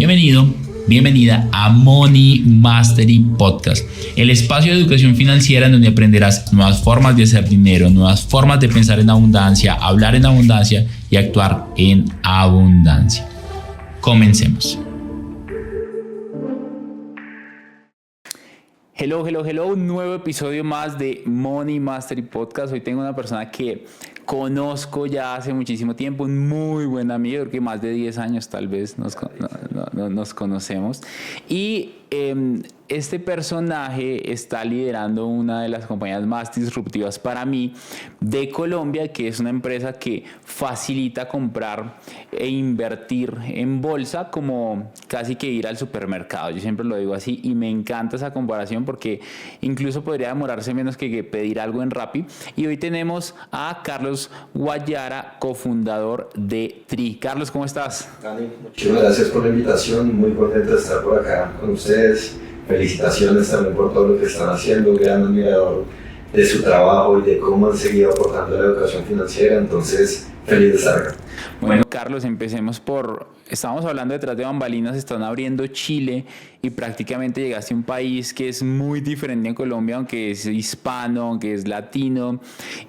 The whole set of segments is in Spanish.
Bienvenido, bienvenida a Money Mastery Podcast, el espacio de educación financiera en donde aprenderás nuevas formas de hacer dinero, nuevas formas de pensar en abundancia, hablar en abundancia y actuar en abundancia. Comencemos. Hello, un nuevo episodio más de Money Mastery Podcast. Hoy tengo una persona que conozco ya hace muchísimo tiempo, un muy buen amigo, creo que más de 10 años tal vez nos conocemos. Y este personaje está liderando una de las compañías más disruptivas para mí de Colombia, que es una empresa que facilita comprar e invertir en bolsa como casi que ir al supermercado. Yo siempre lo digo así y me encanta esa comparación porque incluso podría demorarse menos que pedir algo en Rappi. Y hoy tenemos a Carlos Guayara, cofundador de Tri. Carlos, ¿cómo estás? Dani, muchísimas gracias por la invitación, muy contento de estar por acá con ustedes. Felicitaciones también por todo lo que están haciendo, un gran admirador de su trabajo y de cómo han seguido aportando a la educación financiera, entonces feliz de estar acá. Bueno, Carlos, empecemos estábamos hablando detrás de bambalinas, están abriendo Chile y prácticamente llegaste a un país que es muy diferente a Colombia, aunque es hispano, aunque es latino,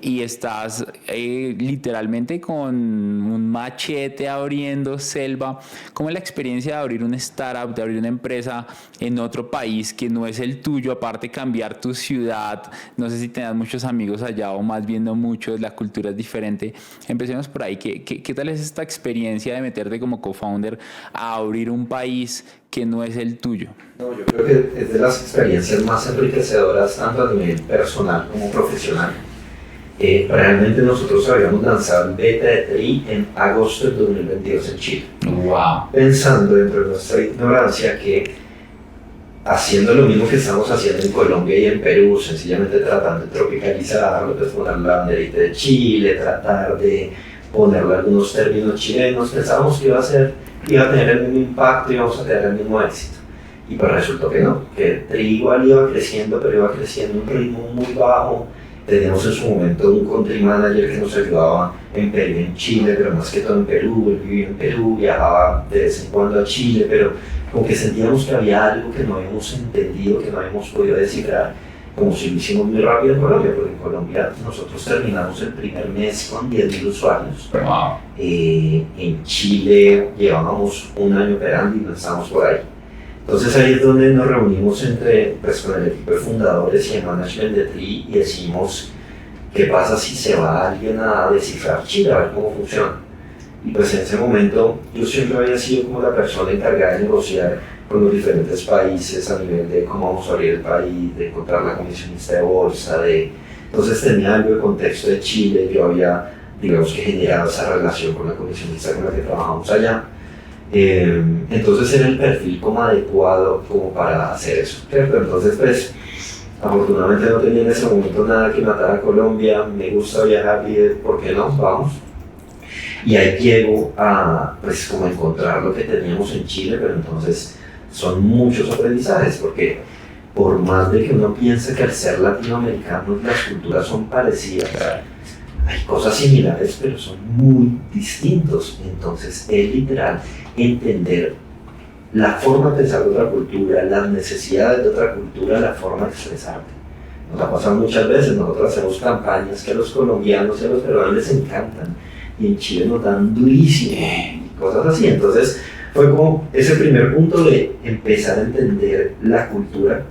y estás literalmente con un machete abriendo selva. ¿Cómo es la experiencia de abrir una startup, de abrir una empresa en otro país que no es el tuyo, aparte cambiar tu ciudad? No sé si tengas muchos amigos allá o más bien no muchos, la cultura es diferente. Empecemos por ahí. ¿Qué tal es esta experiencia de meterte como co-founder a abrir un país que no es el tuyo? No, yo creo que es de las experiencias más enriquecedoras tanto a nivel personal como profesional. Realmente nosotros habíamos lanzado el beta de Tri en agosto del 2022 en Chile. Wow. Pensando dentro de nuestra ignorancia que haciendo lo mismo que estamos haciendo en Colombia y en Perú, sencillamente tratando de tropicalizarlo, de poner la banderita de Chile, tratar de ponerle algunos términos chilenos, pensábamos que iba a tener el mismo impacto y íbamos a tener el mismo éxito. Y pues resultó que no, que Tri igual iba creciendo, pero iba creciendo a un ritmo muy bajo. Teníamos en su momento un country manager que nos ayudaba en Perú y en Chile, pero más que todo en Perú. Él vivía en Perú, viajaba de vez en cuando a Chile, pero como que sentíamos que había algo que no habíamos entendido, que no habíamos podido descifrar, como si lo hicimos muy rápido en Colombia, porque en Colombia nosotros terminamos el primer mes con 10.000 usuarios. Wow. En Chile llevábamos un año operando y no estábamos por ahí. Entonces ahí es donde nos reunimos con el equipo de fundadores y el management de Tri y decimos, ¿qué pasa si se va alguien a descifrar Chile, a ver cómo funciona? Y pues en ese momento yo siempre había sido como la persona encargada de negociar con los diferentes países a nivel de cómo vamos a abrir el país, de encontrar la comisionista de bolsa, entonces tenía algo de contexto de Chile, yo había, digamos que generado esa relación con la comisionista con la que trabajamos allá. Entonces era el perfil como adecuado como para hacer eso, ¿cierto? Entonces pues afortunadamente no tenía en ese momento nada que matar a Colombia, me gusta viajar y ¿por qué no? Vamos. Y ahí llego a pues como encontrar lo que teníamos en Chile, pero entonces son muchos aprendizajes porque por más de que uno piense que al ser latinoamericanos las culturas son parecidas, hay cosas similares pero son muy distintos. Entonces es literal entender la forma de pensar de otra cultura, las necesidades de otra cultura, la forma de expresarte. Nos ha pasado muchas veces, nosotros hacemos campañas que a los colombianos y a los peruanos les encantan y en Chile nos dan durísimo y cosas así. Entonces fue como ese primer punto de empezar a entender la cultura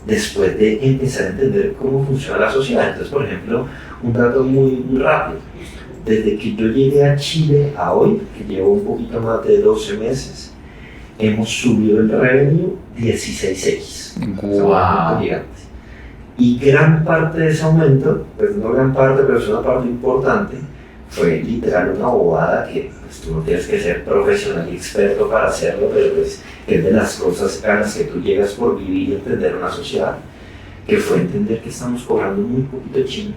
después de empezar a entender cómo funciona la sociedad. Entonces, por ejemplo, un dato muy rápido. Desde que yo llegué a Chile a hoy, que llevo un poquito más de 12 meses, hemos subido el revenue 16x. Wow. Gigante. Y gran parte de ese aumento, pues no gran parte, pero es una parte importante, fue literal una bobada que pues, tú no tienes que ser profesional y experto para hacerlo, pero pues es de las cosas a las que tú llegas por vivir y entender una sociedad, que fue entender que estamos cobrando muy poquito en Chile.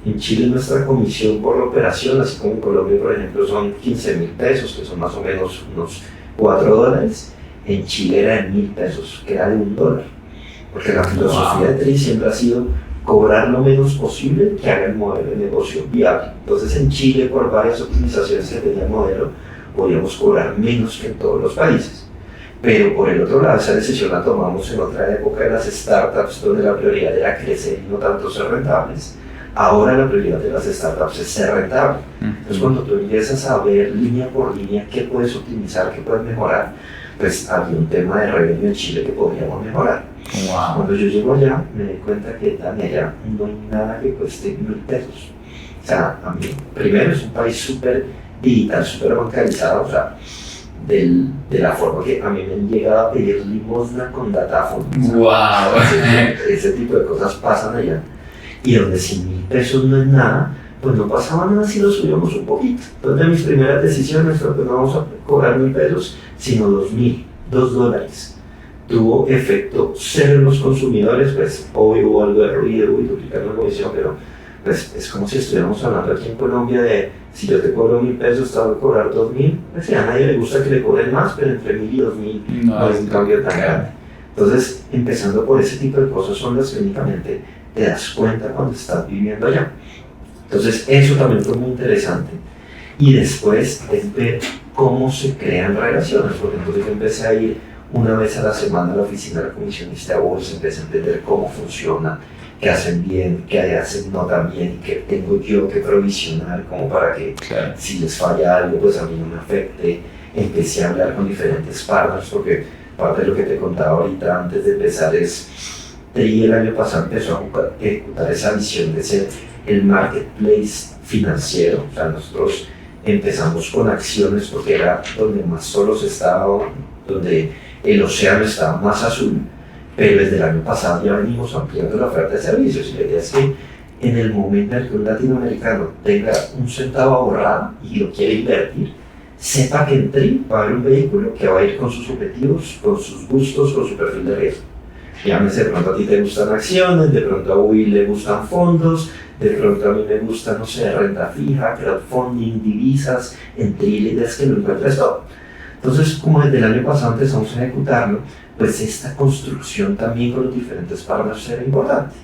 En Chile nuestra comisión por la operación, así como en Colombia por ejemplo, son 15.000 pesos, que son más o menos unos $4. En Chile era de 1.000 pesos, que era de $1. Porque la filosofía de Tri siempre ha sido cobrar lo menos posible que haga el modelo de negocio viable. Entonces en Chile, por varias optimizaciones que tenía el modelo, podíamos cobrar menos que en todos los países. Pero por el otro lado, esa decisión la tomamos en otra época de las startups, donde la prioridad era crecer y no tanto ser rentables. Ahora la prioridad de las startups es ser rentable. Entonces, cuando tú empiezas a ver línea por línea qué puedes optimizar, qué puedes mejorar, pues había un tema de revenue en Chile que podríamos mejorar. Wow. Cuando yo llego allá, me di cuenta que allá no hay nada que cueste 1.000 pesos. O sea, a mí, primero es un país súper digital, súper bancarizado, o sea, de la forma que a mí me han llegado a pedir limosna con datáfono. Wow. Ese tipo de cosas pasan allá. Y donde 100.000 pesos no es nada, pues no pasaba nada si lo subíamos un poquito. Entonces, de mis primeras decisiones fue que no vamos a cobrar 1.000 pesos, sino 2.000, $2. Tuvo efecto cero en los consumidores, pues obvio hubo algo de ruido y duplicar la comisión, pero pues es como si estuviéramos hablando aquí en Colombia de si yo te cobro 1.000 pesos, te voy a cobrar 2.000. Pues a nadie le gusta que le cobren más, pero entre 1.000 y 2.000 no es un cambio tan grande. Entonces, empezando por ese tipo de cosas son las que únicamente te das cuenta cuando estás viviendo allá. Entonces, eso también fue muy interesante. Y después es ver cómo se crean relaciones, porque entonces yo empecé a ir una vez a la semana a la oficina de la comisionista de bolsa, empecé a entender cómo funciona, qué hacen bien, qué hacen no tan bien, y qué tengo yo que provisionar como para que si les falla algo, pues a mí no me afecte. Empecé a hablar con diferentes partners, porque parte de lo que te contaba ahorita antes de empezar es TRI el año pasado empezó a ejecutar esa visión de ser el marketplace financiero. O sea, nosotros empezamos con acciones porque era donde más solos estaba, donde el océano estaba más azul, pero desde el año pasado ya venimos ampliando la oferta de servicios, y la idea es que en el momento en que un latinoamericano tenga un centavo ahorrado y lo quiere invertir, sepa que en TRI va a haber un vehículo que va a ir con sus objetivos, con sus gustos, con su perfil de riesgo. Llámese, de pronto a ti te gustan acciones, de pronto a Will le gustan fondos, de pronto a mí me gusta, no sé, renta fija, crowdfunding, divisas, en TRI la idea es que lo encuentres todo. Entonces, como desde el año pasado empezamos a ejecutarlo, pues esta construcción también con los diferentes partners era importante.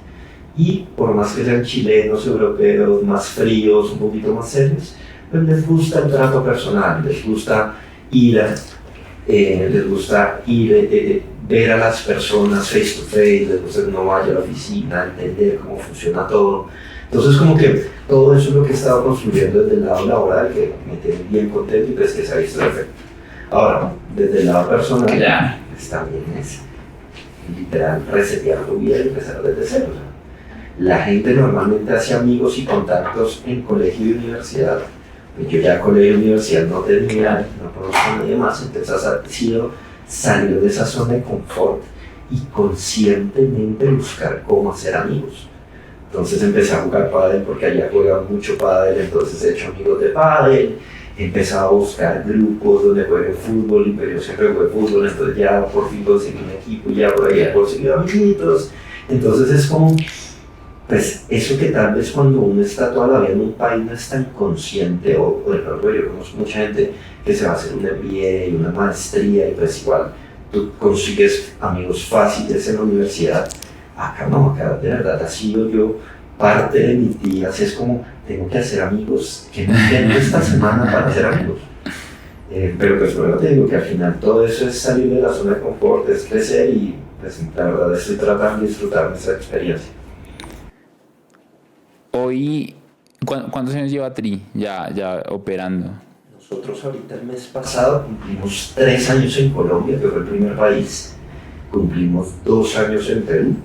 Y por más que sean chilenos, europeos, más fríos, un poquito más serios, pues les gusta el trato personal, les gusta ir ver a las personas face to face, les gusta que uno vaya a la oficina, entender cómo funciona todo. Entonces, como que todo eso es lo que he estado construyendo desde el lado laboral, que me tiene bien contento y pues que se ha visto el efecto. Ahora, desde el lado personal, pues también es literal resetear tu vida y empezar desde cero. O sea, la gente normalmente hace amigos y contactos en colegio y universidad. Yo ya colegio y universidad no tenía, no conozco a nadie más, entonces ha sido salir de esa zona de confort y conscientemente buscar cómo hacer amigos. Entonces empecé a jugar pádel porque allá juegan mucho pádel, entonces he hecho amigos de pádel. He empezado a buscar grupos donde jueguen fútbol, pero yo siempre jugué fútbol, entonces ya por fin conseguí un equipo, ya por ahí he conseguido amiguitos. Entonces es como, pues eso que tal vez cuando uno está toda la vida en un país no es tan consciente, o de pronto yo conozco mucha gente que se va a hacer un MBA y una maestría y pues igual tú consigues amigos fáciles en la universidad. Acá no, acá de verdad ha sido yo parte de mis días, es como tengo que hacer amigos, que no tengo esta semana para hacer amigos. Pero pues luego te digo que al final todo eso es salir de la zona de confort, es crecer y pues la verdad estoy tratando de disfrutar de esa experiencia. Hoy, ¿cuántos años lleva TRI ya operando? Nosotros ahorita el mes pasado cumplimos 3 años en Colombia, que fue el primer país, cumplimos 2 años en Perú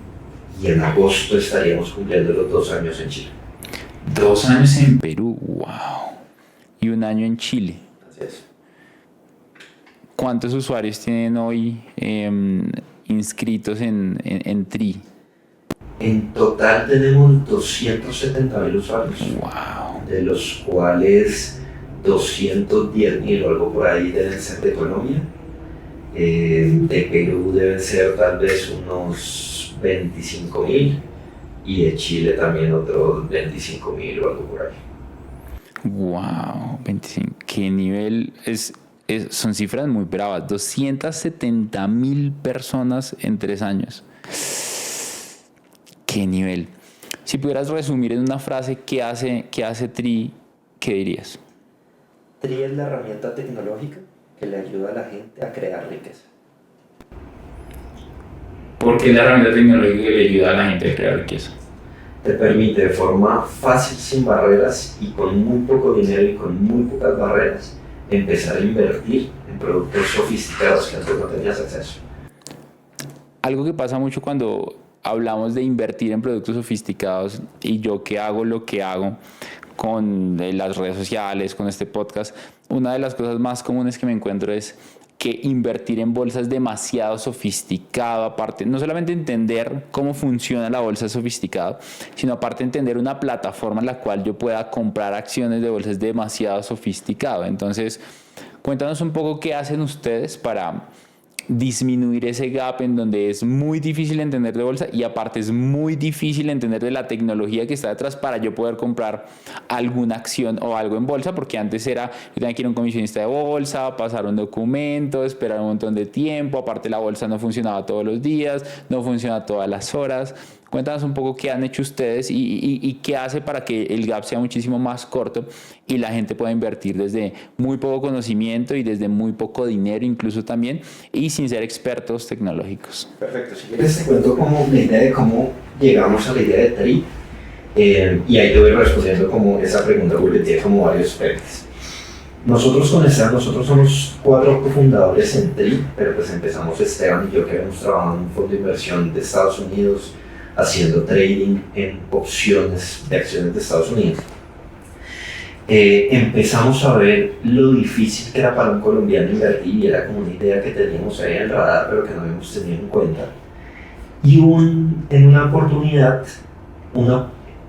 y en agosto estaríamos cumpliendo los 2 años en Chile. 2 años en Perú, wow. Y 1 año en Chile. Así es. ¿Cuántos usuarios tienen hoy inscritos en TRI? En total tenemos 270.000 usuarios, Wow. de los cuales 210.000 o algo por ahí deben ser de Colombia. De Perú deben ser tal vez unos 25.000 y de Chile también otros 25.000 o algo por ahí. Wow, 25. ¿Qué nivel son cifras muy bravas? 270.000 personas en 3 años. ¿Qué nivel? Si pudieras resumir en una frase qué hace TRI, ¿qué dirías? TRI es la herramienta tecnológica que le ayuda a la gente a crear riqueza. Porque es la herramienta tecnológica que le ayuda a la gente a crear riqueza. Te permite de forma fácil, sin barreras y con muy poco dinero y con muy pocas barreras, empezar a invertir en productos sofisticados que antes no tenías acceso. Algo que pasa mucho cuando hablamos de invertir en productos sofisticados y yo que hago lo que hago con las redes sociales, con este podcast, una de las cosas más comunes que me encuentro es que invertir en bolsa es demasiado sofisticado, aparte, no solamente entender cómo funciona la bolsa es sofisticado, sino aparte entender una plataforma en la cual yo pueda comprar acciones de bolsa es demasiado sofisticado. Entonces, cuéntanos un poco qué hacen ustedes para disminuir ese gap en donde es muy difícil entender de bolsa y aparte es muy difícil entender de la tecnología que está detrás para yo poder comprar alguna acción o algo en bolsa, porque antes era, yo tenía que ir a un comisionista de bolsa, pasar un documento, esperar un montón de tiempo, aparte la bolsa no funcionaba todos los días, no funciona todas las horas. Cuéntanos un poco qué han hecho ustedes y qué hace para que el gap sea muchísimo más corto y la gente pueda invertir desde muy poco conocimiento y desde muy poco dinero incluso también y sin ser expertos tecnológicos. Perfecto, si quieres te cuento como la idea de cómo llegamos a la idea de TRI y ahí te voy respondiendo como esa pregunta porque tiene como varios aspectos. Nosotros con Esteban, nosotros somos 4 cofundadores en TRI, pero pues empezamos Esteban y yo que habíamos trabajado en un fondo de inversión de Estados Unidos haciendo trading en opciones de acciones de Estados Unidos. Empezamos a ver lo difícil que era para un colombiano invertir y era como una idea que teníamos ahí en el radar pero que no habíamos tenido en cuenta. Y en una oportunidad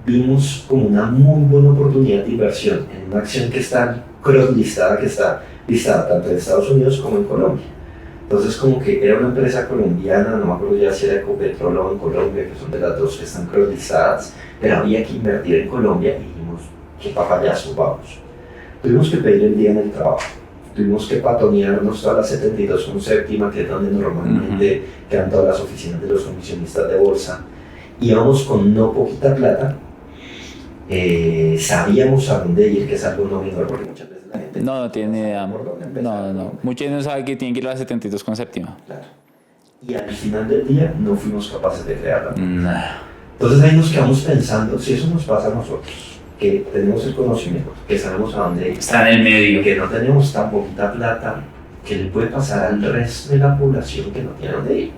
vimos como una muy buena oportunidad de inversión en una acción que está cross-listada, que está listada tanto en Estados Unidos como en Colombia. Entonces como que era una empresa colombiana, no me acuerdo ya si era Ecopetrol o en Colombia, que son de las dos que están cross-listadas, pero había que invertir en Colombia y dijimos, qué papayazo, vamos. Tuvimos que pedir el día en el trabajo, tuvimos que patonearnos todas las 72 con séptima, que es donde normalmente quedan todas las oficinas de los comisionistas de bolsa, íbamos con no poquita plata, sabíamos a dónde ir, que es algo no menor, porque muchas veces la gente no tiene idea. No. Muchos no saben que tienen que ir a las 72 con séptima. Claro. Y al final del día no fuimos capaces de crearla. No. Entonces ahí nos quedamos pensando, si eso nos pasa a nosotros, que tenemos el conocimiento, que sabemos a dónde ir, Está en el medio. que no tenemos tan poquita plata, ¿qué le puede pasar al resto de la población que no tiene dónde ir?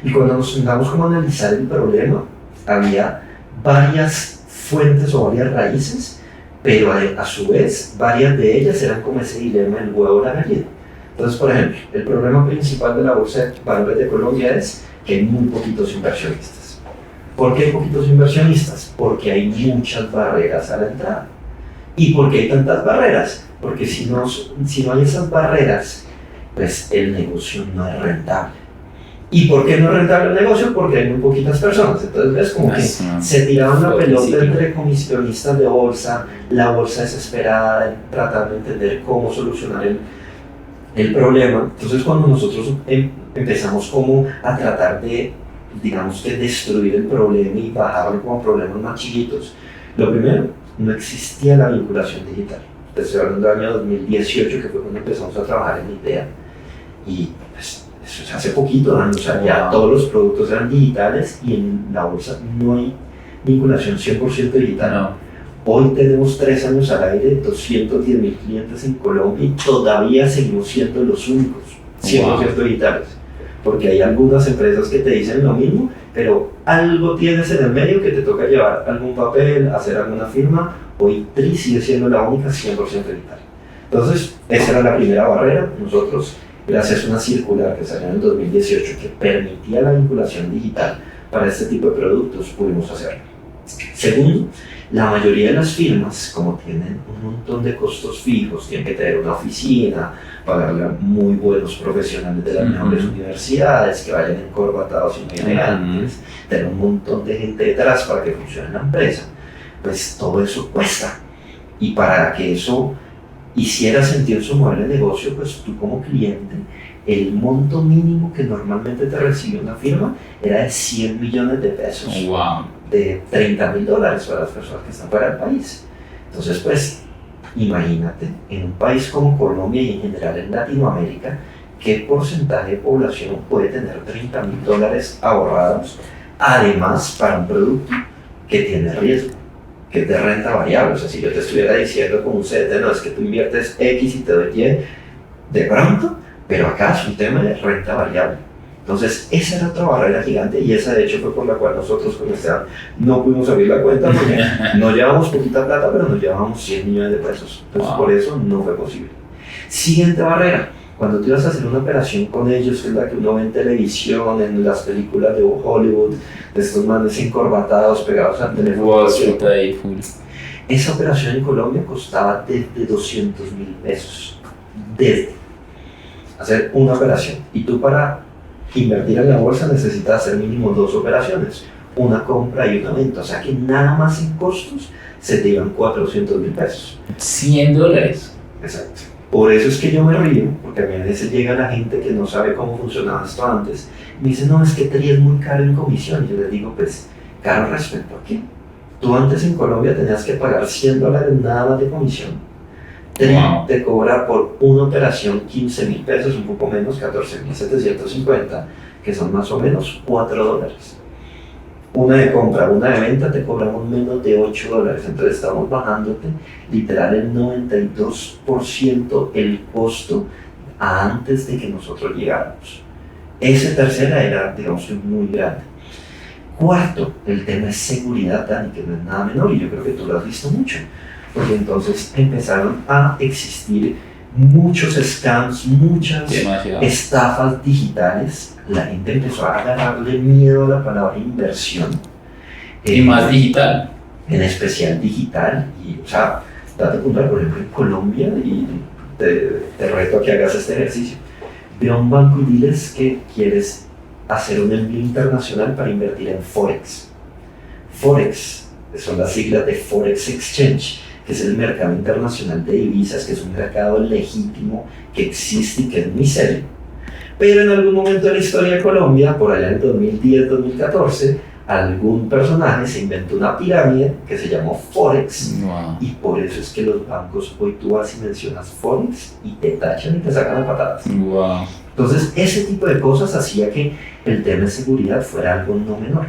Y cuando nos sentamos como a analizar el problema, había varias fuentes o varias raíces, pero a su vez varias de ellas eran como ese dilema del huevo o la gallina. Entonces, por ejemplo, el problema principal de la Bolsa de Valores de Colombia es que hay muy poquitos inversionistas. ¿Por qué hay poquitos inversionistas? Porque hay muchas barreras a la entrada. ¿Y por qué hay tantas barreras? Porque si no hay esas barreras, pues el negocio no es rentable. ¿Y por qué no es rentable el negocio? Porque hay muy poquitas personas. Entonces ves como que se tiraban la pelota entre comisionistas de bolsa, la bolsa desesperada, tratando de entender cómo solucionar el problema. Entonces cuando nosotros empezamos como a tratar de, digamos que destruir el problema y bajarlo como problemas más chiquitos, lo primero, no existía la vinculación digital. Estoy hablando del año 2018, que fue cuando empezamos a trabajar en la idea. Y pues, eso es hace poquito, ¿no? O sea, ya todos los productos eran digitales y en la bolsa no hay vinculación 100% digital. No. Hoy tenemos 3 años al aire, 210.000 clientes en Colombia y todavía seguimos siendo los únicos 100% digitales. Porque hay algunas empresas que te dicen lo mismo, pero algo tienes en el medio que te toca llevar algún papel, hacer alguna firma. Hoy TRI sigue siendo la única 100% digital. Entonces, esa era la primera barrera. Nosotros, gracias a una circular que salió en el 2018 que permitía la vinculación digital para este tipo de productos, pudimos hacerlo. Segundo, la mayoría de las firmas, como tienen un montón de costos fijos, tienen que tener una oficina, pagarle a muy buenos profesionales de las mejores universidades, que vayan encorbatados y muy elegantes, tener un montón de gente detrás para que funcione la empresa, pues todo eso cuesta. Y para que eso hiciera sentido en su modelo de negocio, pues tú como cliente, el monto mínimo que normalmente te recibe una firma era de 100 millones de pesos. Wow. De $30,000 para las personas que están fuera del país. Entonces, pues, imagínate, en un país como Colombia y en general en Latinoamérica, ¿qué porcentaje de población puede tener $30,000 ahorrados? Además, para un producto que tiene riesgo, que es de renta variable. O sea, si yo te estuviera diciendo con un CDT, no, es que tú inviertes X y te doy Y de pronto, pero acá es un tema de renta variable. Entonces, esa era otra barrera gigante y esa de hecho fue por la cual nosotros con Esteban no pudimos abrir la cuenta porque no llevábamos poquita plata, pero nos llevábamos 100 millones de pesos. Entonces, por eso no fue posible. Siguiente barrera. Cuando tú ibas a hacer una operación con ellos, que es la que uno ve en televisión, en las películas de Hollywood, de estos manes encorbatados, pegados al teléfono. Esa operación en Colombia costaba desde 200,000 pesos. Desde hacer una operación. Y tú para invertir en la bolsa necesitas hacer mínimo 2 operaciones. Una compra y una venta. O sea que nada más en costos se te iban 400,000 pesos. $100. Exacto. Por eso es que yo me río, porque a mí a veces llega la gente que no sabe cómo funcionaba esto antes, y me dice, no, es que TRI es muy caro en comisión. Y yo les digo, pues, ¿caro respecto a qué? Tú antes en Colombia tenías que pagar $100 nada más de comisión. TRI te cobra por una operación 15,000 pesos, un poco menos, 14,750, que son más o menos $4. Una de compra, una de venta te cobramos menos de $8. Entonces estamos bajándote literal el 92% el costo antes de que nosotros llegáramos. Ese tercera era, digamos, muy grande. Cuarto, el tema es seguridad, Dani, que no es nada menor y yo creo que tú lo has visto mucho. Porque entonces empezaron a existir muchos scams, muchas estafas digitales. La gente empezó a agarrarle miedo a la palabra inversión. Y más digital. En especial digital. Y, o sea, date cuenta, por ejemplo, en Colombia, y te reto a que hagas este ejercicio. Ve a un banco y diles que quieres hacer un envío internacional para invertir en Forex. Forex son las siglas de Forex Exchange, que es el mercado internacional de divisas, que es un mercado legítimo que existe y que es muy serio. Pero en algún momento de la historia de Colombia, por allá en 2010-2014, algún personaje se inventó una pirámide que se llamó Forex. Y por eso es que los bancos, hoy tú vas y mencionas Forex y te tachan y te sacan a patadas. Entonces, ese tipo de cosas hacía que el tema de seguridad fuera algo no menor.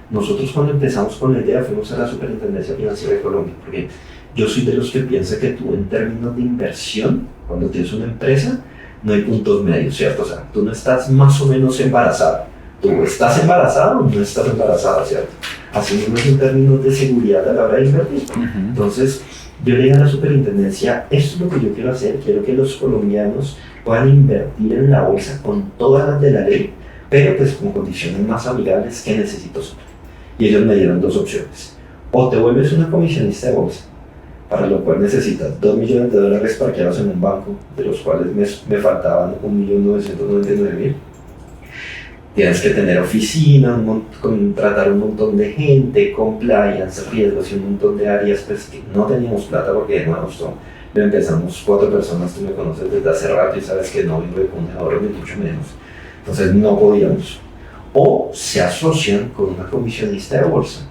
Nosotros cuando empezamos con la idea fuimos a la Superintendencia Financiera de Colombia, porque yo soy de los que piensa que tú en términos de inversión, cuando tienes una empresa, no hay puntos medios, ¿cierto? O sea, tú no estás más o menos embarazado. Tú estás embarazado o no estás embarazada, ¿cierto? Así mismo es en términos de seguridad a la hora de invertir. Entonces, yo le dije a la superintendencia, esto es lo que yo quiero hacer, quiero que los colombianos puedan invertir en la bolsa con todas las de la ley, pero pues con condiciones más amigables que necesito saber. Y ellos me dieron 2 opciones. O te vuelves una comisionista de bolsa, para lo cual necesitas $2 millones parqueados en un banco, de los cuales me faltaban 1.999.000. Tienes que tener oficina, contratar un montón de gente, compliance, riesgos y un montón de áreas, pues que no teníamos plata porque de nuevo empezamos 4 personas, tú me conoces desde hace rato y sabes que no vivo de ponedores ni mucho menos. Entonces no podíamos. O se asocian con una comisionista de bolsa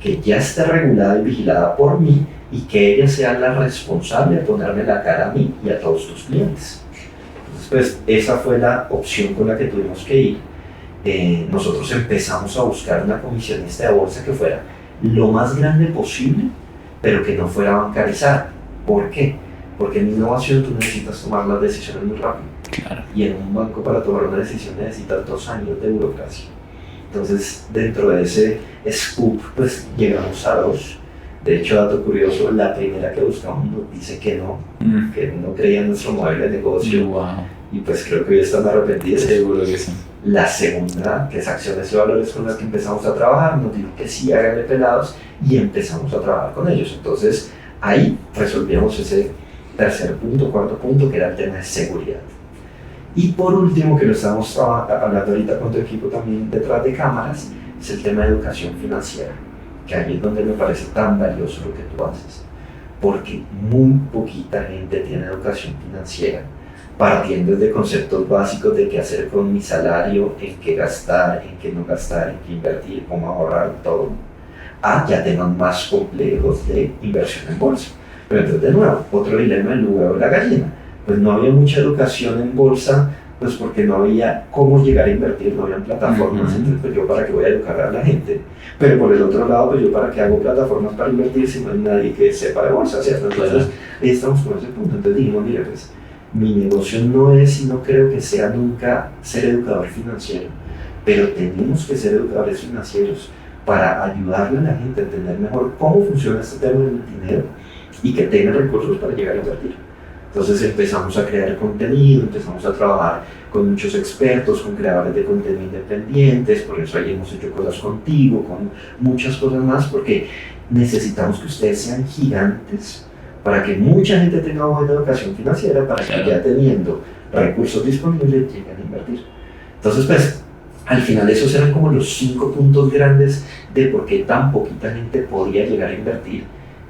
que ya esté regulada y vigilada por mí y que ella sea la responsable de ponerme la cara a mí y a todos tus clientes. Entonces, pues esa fue la opción con la que tuvimos que ir. Nosotros empezamos a buscar una comisionista de bolsa que fuera lo más grande posible, pero que no fuera bancarizada. ¿Por qué? Porque en innovación tú necesitas tomar las decisiones muy rápido. Claro. Y en un banco para tomar una decisión necesitas 2 años de burocracia. Entonces, dentro de ese scoop, pues llegamos a 2. De hecho, dato curioso, la primera que buscamos nos dice que no creía en nuestro modelo de negocio. Y pues creo que hoy están arrepentidos. Seguro que sí. La segunda, que es Acciones y Valores, con las que empezamos a trabajar, nos dijo que sí, háganle pelados, y empezamos a trabajar con ellos. Entonces, ahí resolvíamos ese tercer punto, cuarto punto, que era el tema de seguridad. Y por último, que lo estamos hablando ahorita con tu equipo también detrás de cámaras, es el tema de educación financiera, que ahí es donde me parece tan valioso lo que tú haces, porque muy poquita gente tiene educación financiera, partiendo de conceptos básicos de qué hacer con mi salario, en qué gastar, en qué no gastar, en qué invertir, cómo ahorrar, todo, a ya temas más complejos de inversión en bolsa. Pero entonces, de nuevo, otro dilema, el huevo y la gallina. Pues no había mucha educación en bolsa Pues porque no había cómo llegar a invertir, no habían plataformas, Uh-huh. entonces pues yo para qué voy a educar a la gente, pero por el otro lado pues yo para qué hago plataformas para invertir si no hay nadie que sepa de bolsa, ¿cierto? Entonces ahí estamos con ese punto, entonces dijimos, mire pues mi negocio no es y no creo que sea nunca ser educador financiero, pero tenemos que ser educadores financieros para ayudarle a la gente a entender mejor cómo funciona este tema del dinero y que tengan recursos para llegar a invertir. Entonces empezamos a crear contenido, empezamos a trabajar con muchos expertos, con creadores de contenido independientes, por eso ahí hemos hecho cosas contigo, con muchas cosas más, porque necesitamos que ustedes sean gigantes para que mucha gente tenga buena educación financiera, para que ya teniendo recursos disponibles lleguen a invertir. Entonces pues al final esos eran como los 5 puntos grandes de por qué tan poquita gente podía llegar a invertir.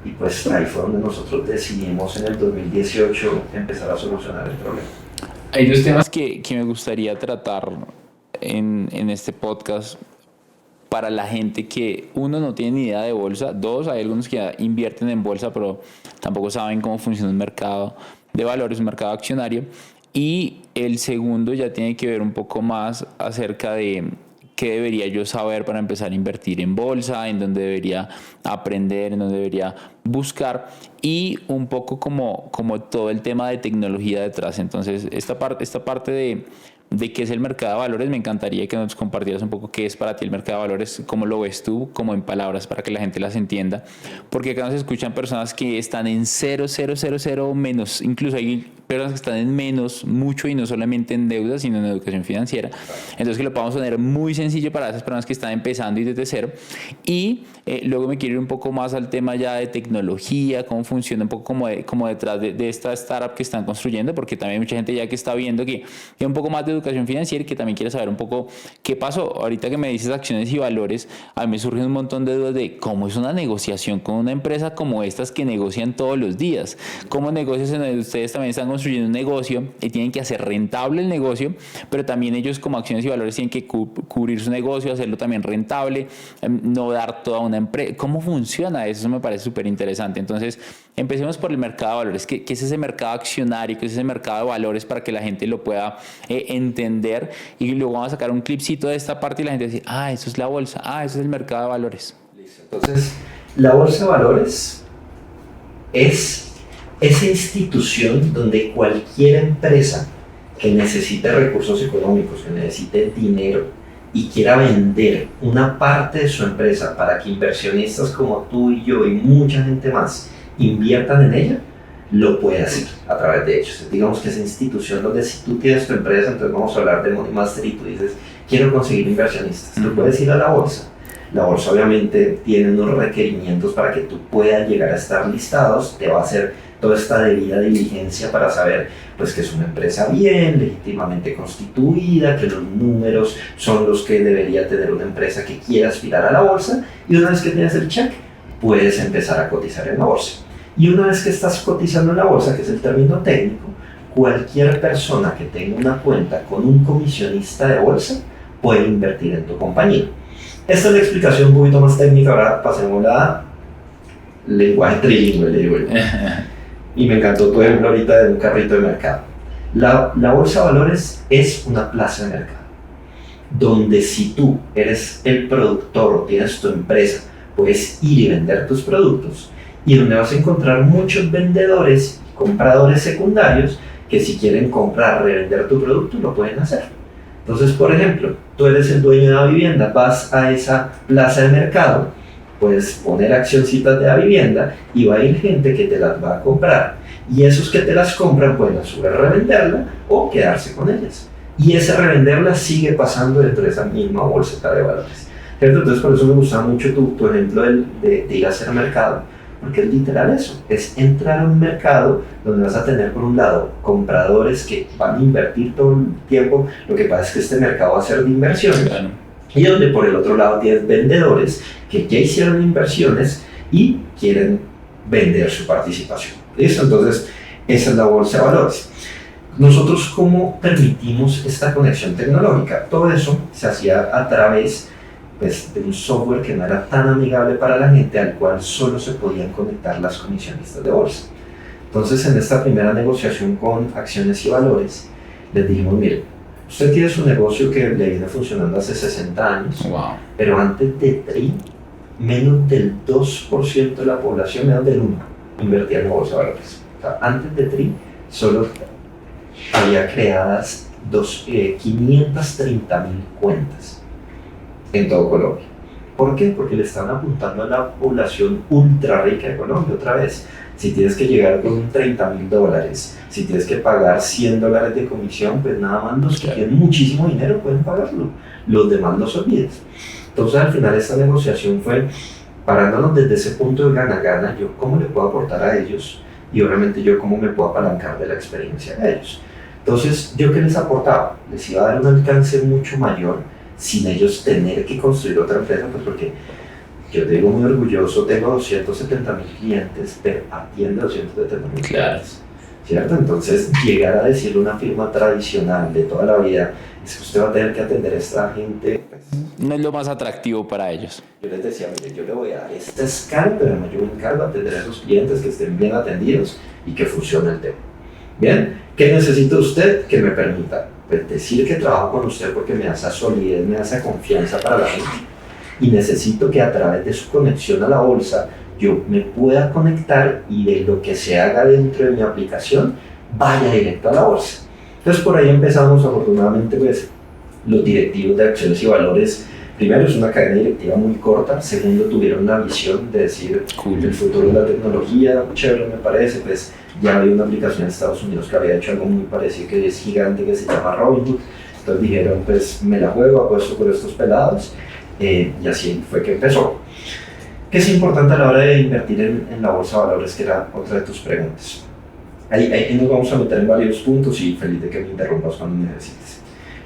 Y pues ahí fue donde nosotros decidimos en el 2018 empezar a solucionar el problema. Hay dos temas que me gustaría tratar en este podcast para la gente que, uno, no tiene ni idea de bolsa, dos, hay algunos que invierten en bolsa pero tampoco saben cómo funciona un mercado de valores, un mercado accionario, y el segundo ya tiene que ver un poco más acerca de qué debería yo saber para empezar a invertir en bolsa, en dónde debería aprender, en dónde debería buscar, y un poco como todo el tema de tecnología detrás. Entonces, esta parte de qué es el mercado de valores, me encantaría que nos compartieras un poco qué es para ti el mercado de valores, cómo lo ves tú, como en palabras, para que la gente las entienda, porque acá nos escuchan personas que están en 0,000 menos, incluso hay personas que están en menos mucho, y no solamente en deuda, sino en educación financiera. Entonces que lo podamos poner muy sencillo para esas personas que están empezando y desde cero. Y luego me quiero ir un poco más al tema ya de tecnología, cómo funciona un poco como detrás de esta startup que están construyendo, porque también hay mucha gente ya que está viendo que hay un poco más de educación financiera y que también quiere saber un poco qué pasó. Ahorita que me dices acciones y valores, a mí me surgen un montón de dudas de cómo es una negociación con una empresa como estas que negocian todos los días. ¿Cómo negocios en el, ustedes también están construyendo un negocio y tienen que hacer rentable el negocio, pero también ellos como acciones y valores tienen que cubrir su negocio, hacerlo también rentable, no dar toda una empresa? ¿Cómo funciona eso? Eso me parece súper interesante. Entonces, empecemos por el mercado de valores. ¿Qué es ese mercado accionario? ¿Qué es ese mercado de valores para que la gente lo pueda entender? Y luego vamos a sacar un clipcito de esta parte y la gente dice, eso es la bolsa, eso es el mercado de valores. Listo. Entonces, la bolsa de valores es esa institución donde cualquier empresa que necesite recursos económicos, que necesite dinero y quiera vender una parte de su empresa para que inversionistas como tú y yo y mucha gente más inviertan en ella, lo puede hacer a través de ellos. Digamos que esa institución donde si tú tienes tu empresa, entonces vamos a hablar de Money Master y tú dices, quiero conseguir inversionistas, tú puedes ir a la bolsa. La bolsa obviamente tiene unos requerimientos para que tú puedas llegar a estar listados, te va a hacer toda esta debida diligencia para saber pues que es una empresa bien, legítimamente constituida, que los números son los que debería tener una empresa que quiera aspirar a la bolsa, y una vez que tienes el check, puedes empezar a cotizar en la bolsa. Y una vez que estás cotizando en la bolsa, que es el término técnico, cualquier persona que tenga una cuenta con un comisionista de bolsa puede invertir en tu compañía. Esta es la explicación un poquito más técnica, ahora pasemos a lenguaje trilingüe, le digo yo. Y me encantó tu ejemplo ahorita de un carrito de mercado. La bolsa de valores es una plaza de mercado, donde si tú eres el productor o tienes tu empresa, puedes ir y vender tus productos, y donde vas a encontrar muchos vendedores y compradores secundarios que si quieren comprar, revender tu producto, lo pueden hacer. Entonces, por ejemplo, tú eres el dueño de la vivienda, vas a esa plaza de mercado, puedes poner accioncitas de la vivienda y va a ir gente que te las va a comprar, y esos que te las compran pueden a su vez revenderla o quedarse con ellas, y ese revenderla sigue pasando dentro de esa misma bolsa de valores, ¿cierto? Entonces por eso me gusta mucho tu ejemplo de ir a hacer mercado, porque es literal eso, es entrar a un mercado donde vas a tener por un lado compradores que van a invertir todo el tiempo, lo que pasa es que este mercado va a ser de inversiones, claro. Y donde por el otro lado tienes vendedores que ya hicieron inversiones y quieren vender su participación. ¿Listo? Entonces, esa es la bolsa de valores. Nosotros, ¿cómo permitimos esta conexión tecnológica? Todo eso se hacía a través pues, de un software que no era tan amigable para la gente, al cual solo se podían conectar las comisionistas de bolsa. Entonces, en esta primera negociación con acciones y valores, les dijimos, miren, Usted tiene su negocio que le viene funcionando hace 60 años, Wow. pero antes de TRI, menos del 2% de la población, menos del 1%, invertía en la bolsa de valores. O sea, antes de TRI, solo había creadas 530.000 cuentas en todo Colombia. ¿Por qué? Porque le estaban apuntando a la población ultra rica de Colombia otra vez. Si tienes que llegar con $30.000, si tienes que pagar $100 de comisión, pues nada más los que tienen muchísimo dinero pueden pagarlo. Los demás los olvides. Entonces al final esta negociación fue parándonos desde ese punto de gana-gana, yo cómo le puedo aportar a ellos y obviamente yo cómo me puedo apalancar de la experiencia de ellos. Entonces, ¿yo qué les aportaba? Les iba a dar un alcance mucho mayor sin ellos tener que construir otra empresa, pues porque yo te digo muy orgulloso, tengo 270.000 clientes, pero atiende 270.000 clientes, ¿cierto? Entonces, llegar a decirle a una firma tradicional de toda la vida, es que usted va a tener que atender a esta gente, pues, No es lo más atractivo para ellos. yo les decía, mire, yo le voy a dar esta escala, pero además yo me encargo de atender a esos clientes que estén bien atendidos y que funcione el tema. Bien, ¿qué necesita usted que me permita? Pues decir que trabajo con usted porque me da esa solidez, me da esa confianza para la gente. Y necesito que a través de su conexión a la bolsa yo me pueda conectar y de lo que se haga dentro de mi aplicación vaya directo a la bolsa. Entonces por ahí empezamos, afortunadamente, pues los directivos de acciones y valores. Primero, es una cadena directiva muy corta. Segundo, tuvieron la visión de decir el futuro de la tecnología, chévere me parece, pues ya había una aplicación en Estados Unidos que había hecho algo muy parecido, que es gigante, que se llama Robinhood. Entonces dijeron, pues me la juego, apuesto por estos pelados, y así fue que empezó. ¿Qué es importante a la hora de invertir en la bolsa de valores? Que era otra de tus preguntas. Ahí nos vamos a meter en varios puntos y feliz de que me interrumpas cuando necesites.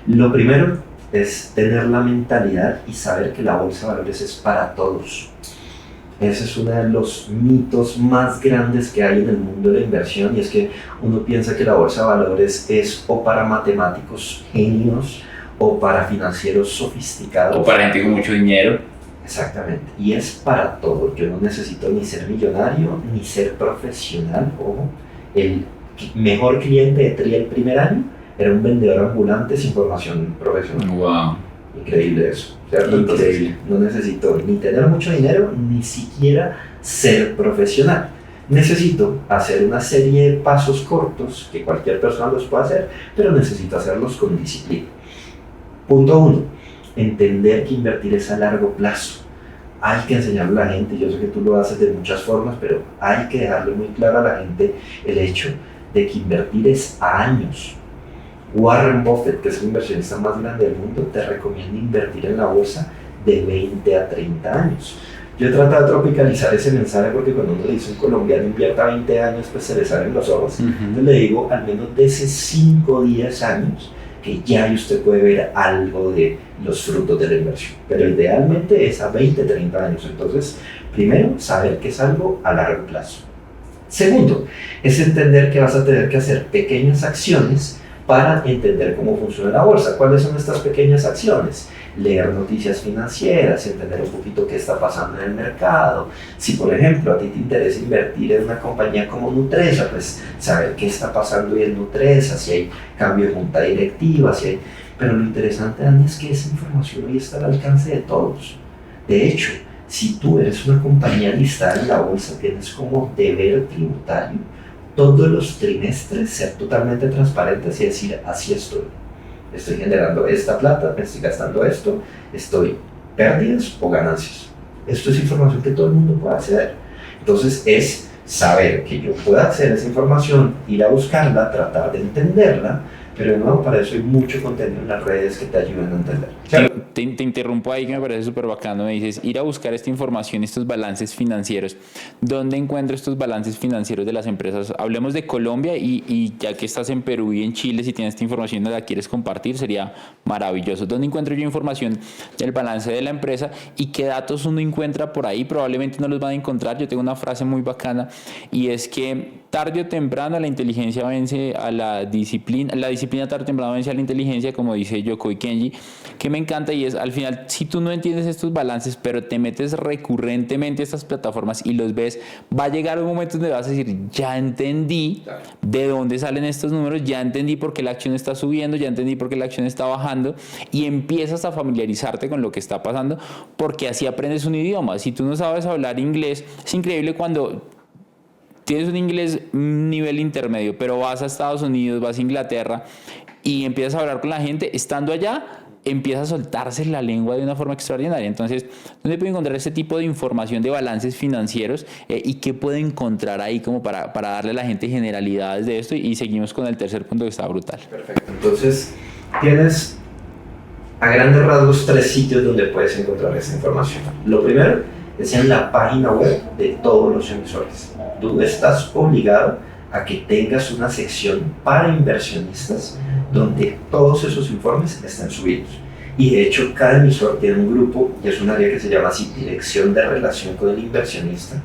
Lo primero es tener la mentalidad y saber que la bolsa de valores es para todos. Ese es uno de los mitos más grandes que hay en el mundo de la inversión, y es que uno piensa que la bolsa de valores es o para matemáticos genios o para financieros sofisticados. O para gente con mucho dinero. Exactamente, y es para todo. Yo no necesito ni ser millonario ni ser profesional. Ojo, el mejor cliente de TRI el primer año era un vendedor ambulante sin formación profesional. Wow. Increíble eso, ¿cierto? Entonces, no necesito ni tener mucho dinero, ni siquiera ser profesional. Necesito hacer una serie de pasos cortos que cualquier persona los puede hacer, pero necesito hacerlos con disciplina. Punto 1. Entender que invertir es a largo plazo. Hay que enseñarle a la gente, yo sé que tú lo haces de muchas formas, pero hay que dejarle muy claro a la gente el hecho de que invertir es a años. Warren Buffett, que es el inversionista más grande del mundo, te recomienda invertir en la bolsa de 20 a 30 años. Yo he tratado de tropicalizar ese mensaje porque cuando uno le dice a un colombiano invierta 20 años, pues se le salen los ojos. Entonces le digo, al menos de ese 5 o 10 años, que ya usted puede ver algo de los frutos de la inversión. Pero idealmente es a 20, 30 años. Entonces, primero, saber que es algo a largo plazo. Segundo, es entender que vas a tener que hacer pequeñas acciones para entender cómo funciona la bolsa. ¿Cuáles son estas pequeñas acciones? Leer noticias financieras, entender un poquito qué está pasando en el mercado. Si, por ejemplo, a ti te interesa invertir en una compañía como Nutresa, pues saber qué está pasando en Nutresa, si hay cambio de junta directiva, si hay... Pero lo interesante, Dani, es que esa información hoy está al alcance de todos. De hecho, si tú eres una compañía listada en la bolsa, tienes como deber tributario todos los trimestres ser totalmente transparentes y decir, así estoy generando esta plata, me estoy gastando esto, estoy pérdidas o ganancias. Esto es información que todo el mundo puede acceder. Entonces es saber que yo puedo acceder a esa información, ir a buscarla, tratar de entenderla, pero de nuevo para eso hay mucho contenido en las redes que te ayudan a entender. Te interrumpo ahí, que me parece súper bacano. Me dices, ir a buscar esta información, estos balances financieros. ¿Dónde encuentro estos balances financieros de las empresas? Hablemos de Colombia y ya que estás en Perú y en Chile, si tienes esta información y la quieres compartir, sería maravilloso. ¿Dónde encuentro yo información del balance de la empresa y qué datos uno encuentra por ahí? Probablemente no los van a encontrar. Yo tengo una frase muy bacana y es que tarde o temprano la inteligencia vence a la disciplina tarde o temprano vence a la inteligencia, como dice Yokoi Kenji, que me encanta, y es al final, si tú no entiendes estos balances, pero te metes recurrentemente a estas plataformas y los ves, va a llegar un momento donde vas a decir, ya entendí de dónde salen estos números, ya entendí por qué la acción está subiendo, ya entendí por qué la acción está bajando, y empiezas a familiarizarte con lo que está pasando, porque así aprendes un idioma. Si tú no sabes hablar inglés, es increíble cuando tienes un inglés nivel intermedio, pero vas a Estados Unidos, vas a Inglaterra y empiezas a hablar con la gente, estando allá, empieza a soltarse la lengua de una forma extraordinaria. Entonces, ¿dónde puede encontrar ese tipo de información de balances financieros y qué puede encontrar ahí como para darle a la gente generalidades de esto? Y seguimos con el tercer punto que está brutal. Perfecto. Entonces, tienes a grandes rasgos 3 sitios donde puedes encontrar esa información. Lo primero es en la página web de todos los emisores. Tú estás obligado a que tengas una sección para inversionistas donde todos esos informes estén subidos. Y de hecho, cada emisor tiene un grupo y es un área que se llama así, Dirección de Relación con el Inversionista,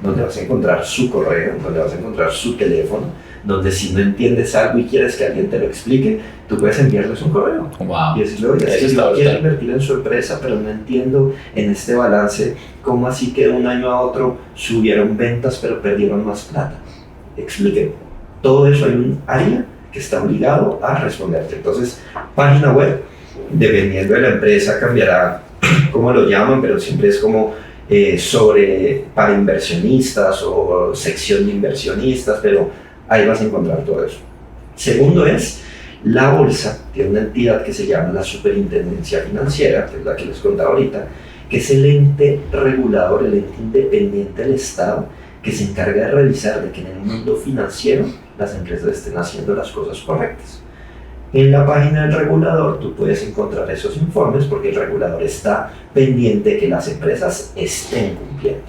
donde vas a encontrar su correo, donde vas a encontrar su teléfono, donde si no entiendes algo y quieres que alguien te lo explique, tú puedes enviarles un correo. Wow. Y decirle, oye, si yo quiero invertir en su empresa, pero no entiendo en este balance, ¿cómo así que de un año a otro subieron ventas pero perdieron más plata? Explíquenme. Todo eso hay un área que está obligado a responderte. Entonces, página web, dependiendo de la empresa, cambiará cómo lo llaman, pero siempre es como para inversionistas o sección de inversionistas, pero ahí vas a encontrar todo eso. Segundo es, la bolsa tiene una entidad que se llama la Superintendencia Financiera, que es la que les contaba ahorita, que es el ente regulador, el ente independiente del Estado, que se encarga de revisar de que en el mundo financiero las empresas estén haciendo las cosas correctas. En la página del regulador tú puedes encontrar esos informes porque el regulador está pendiente de que las empresas estén cumpliendo.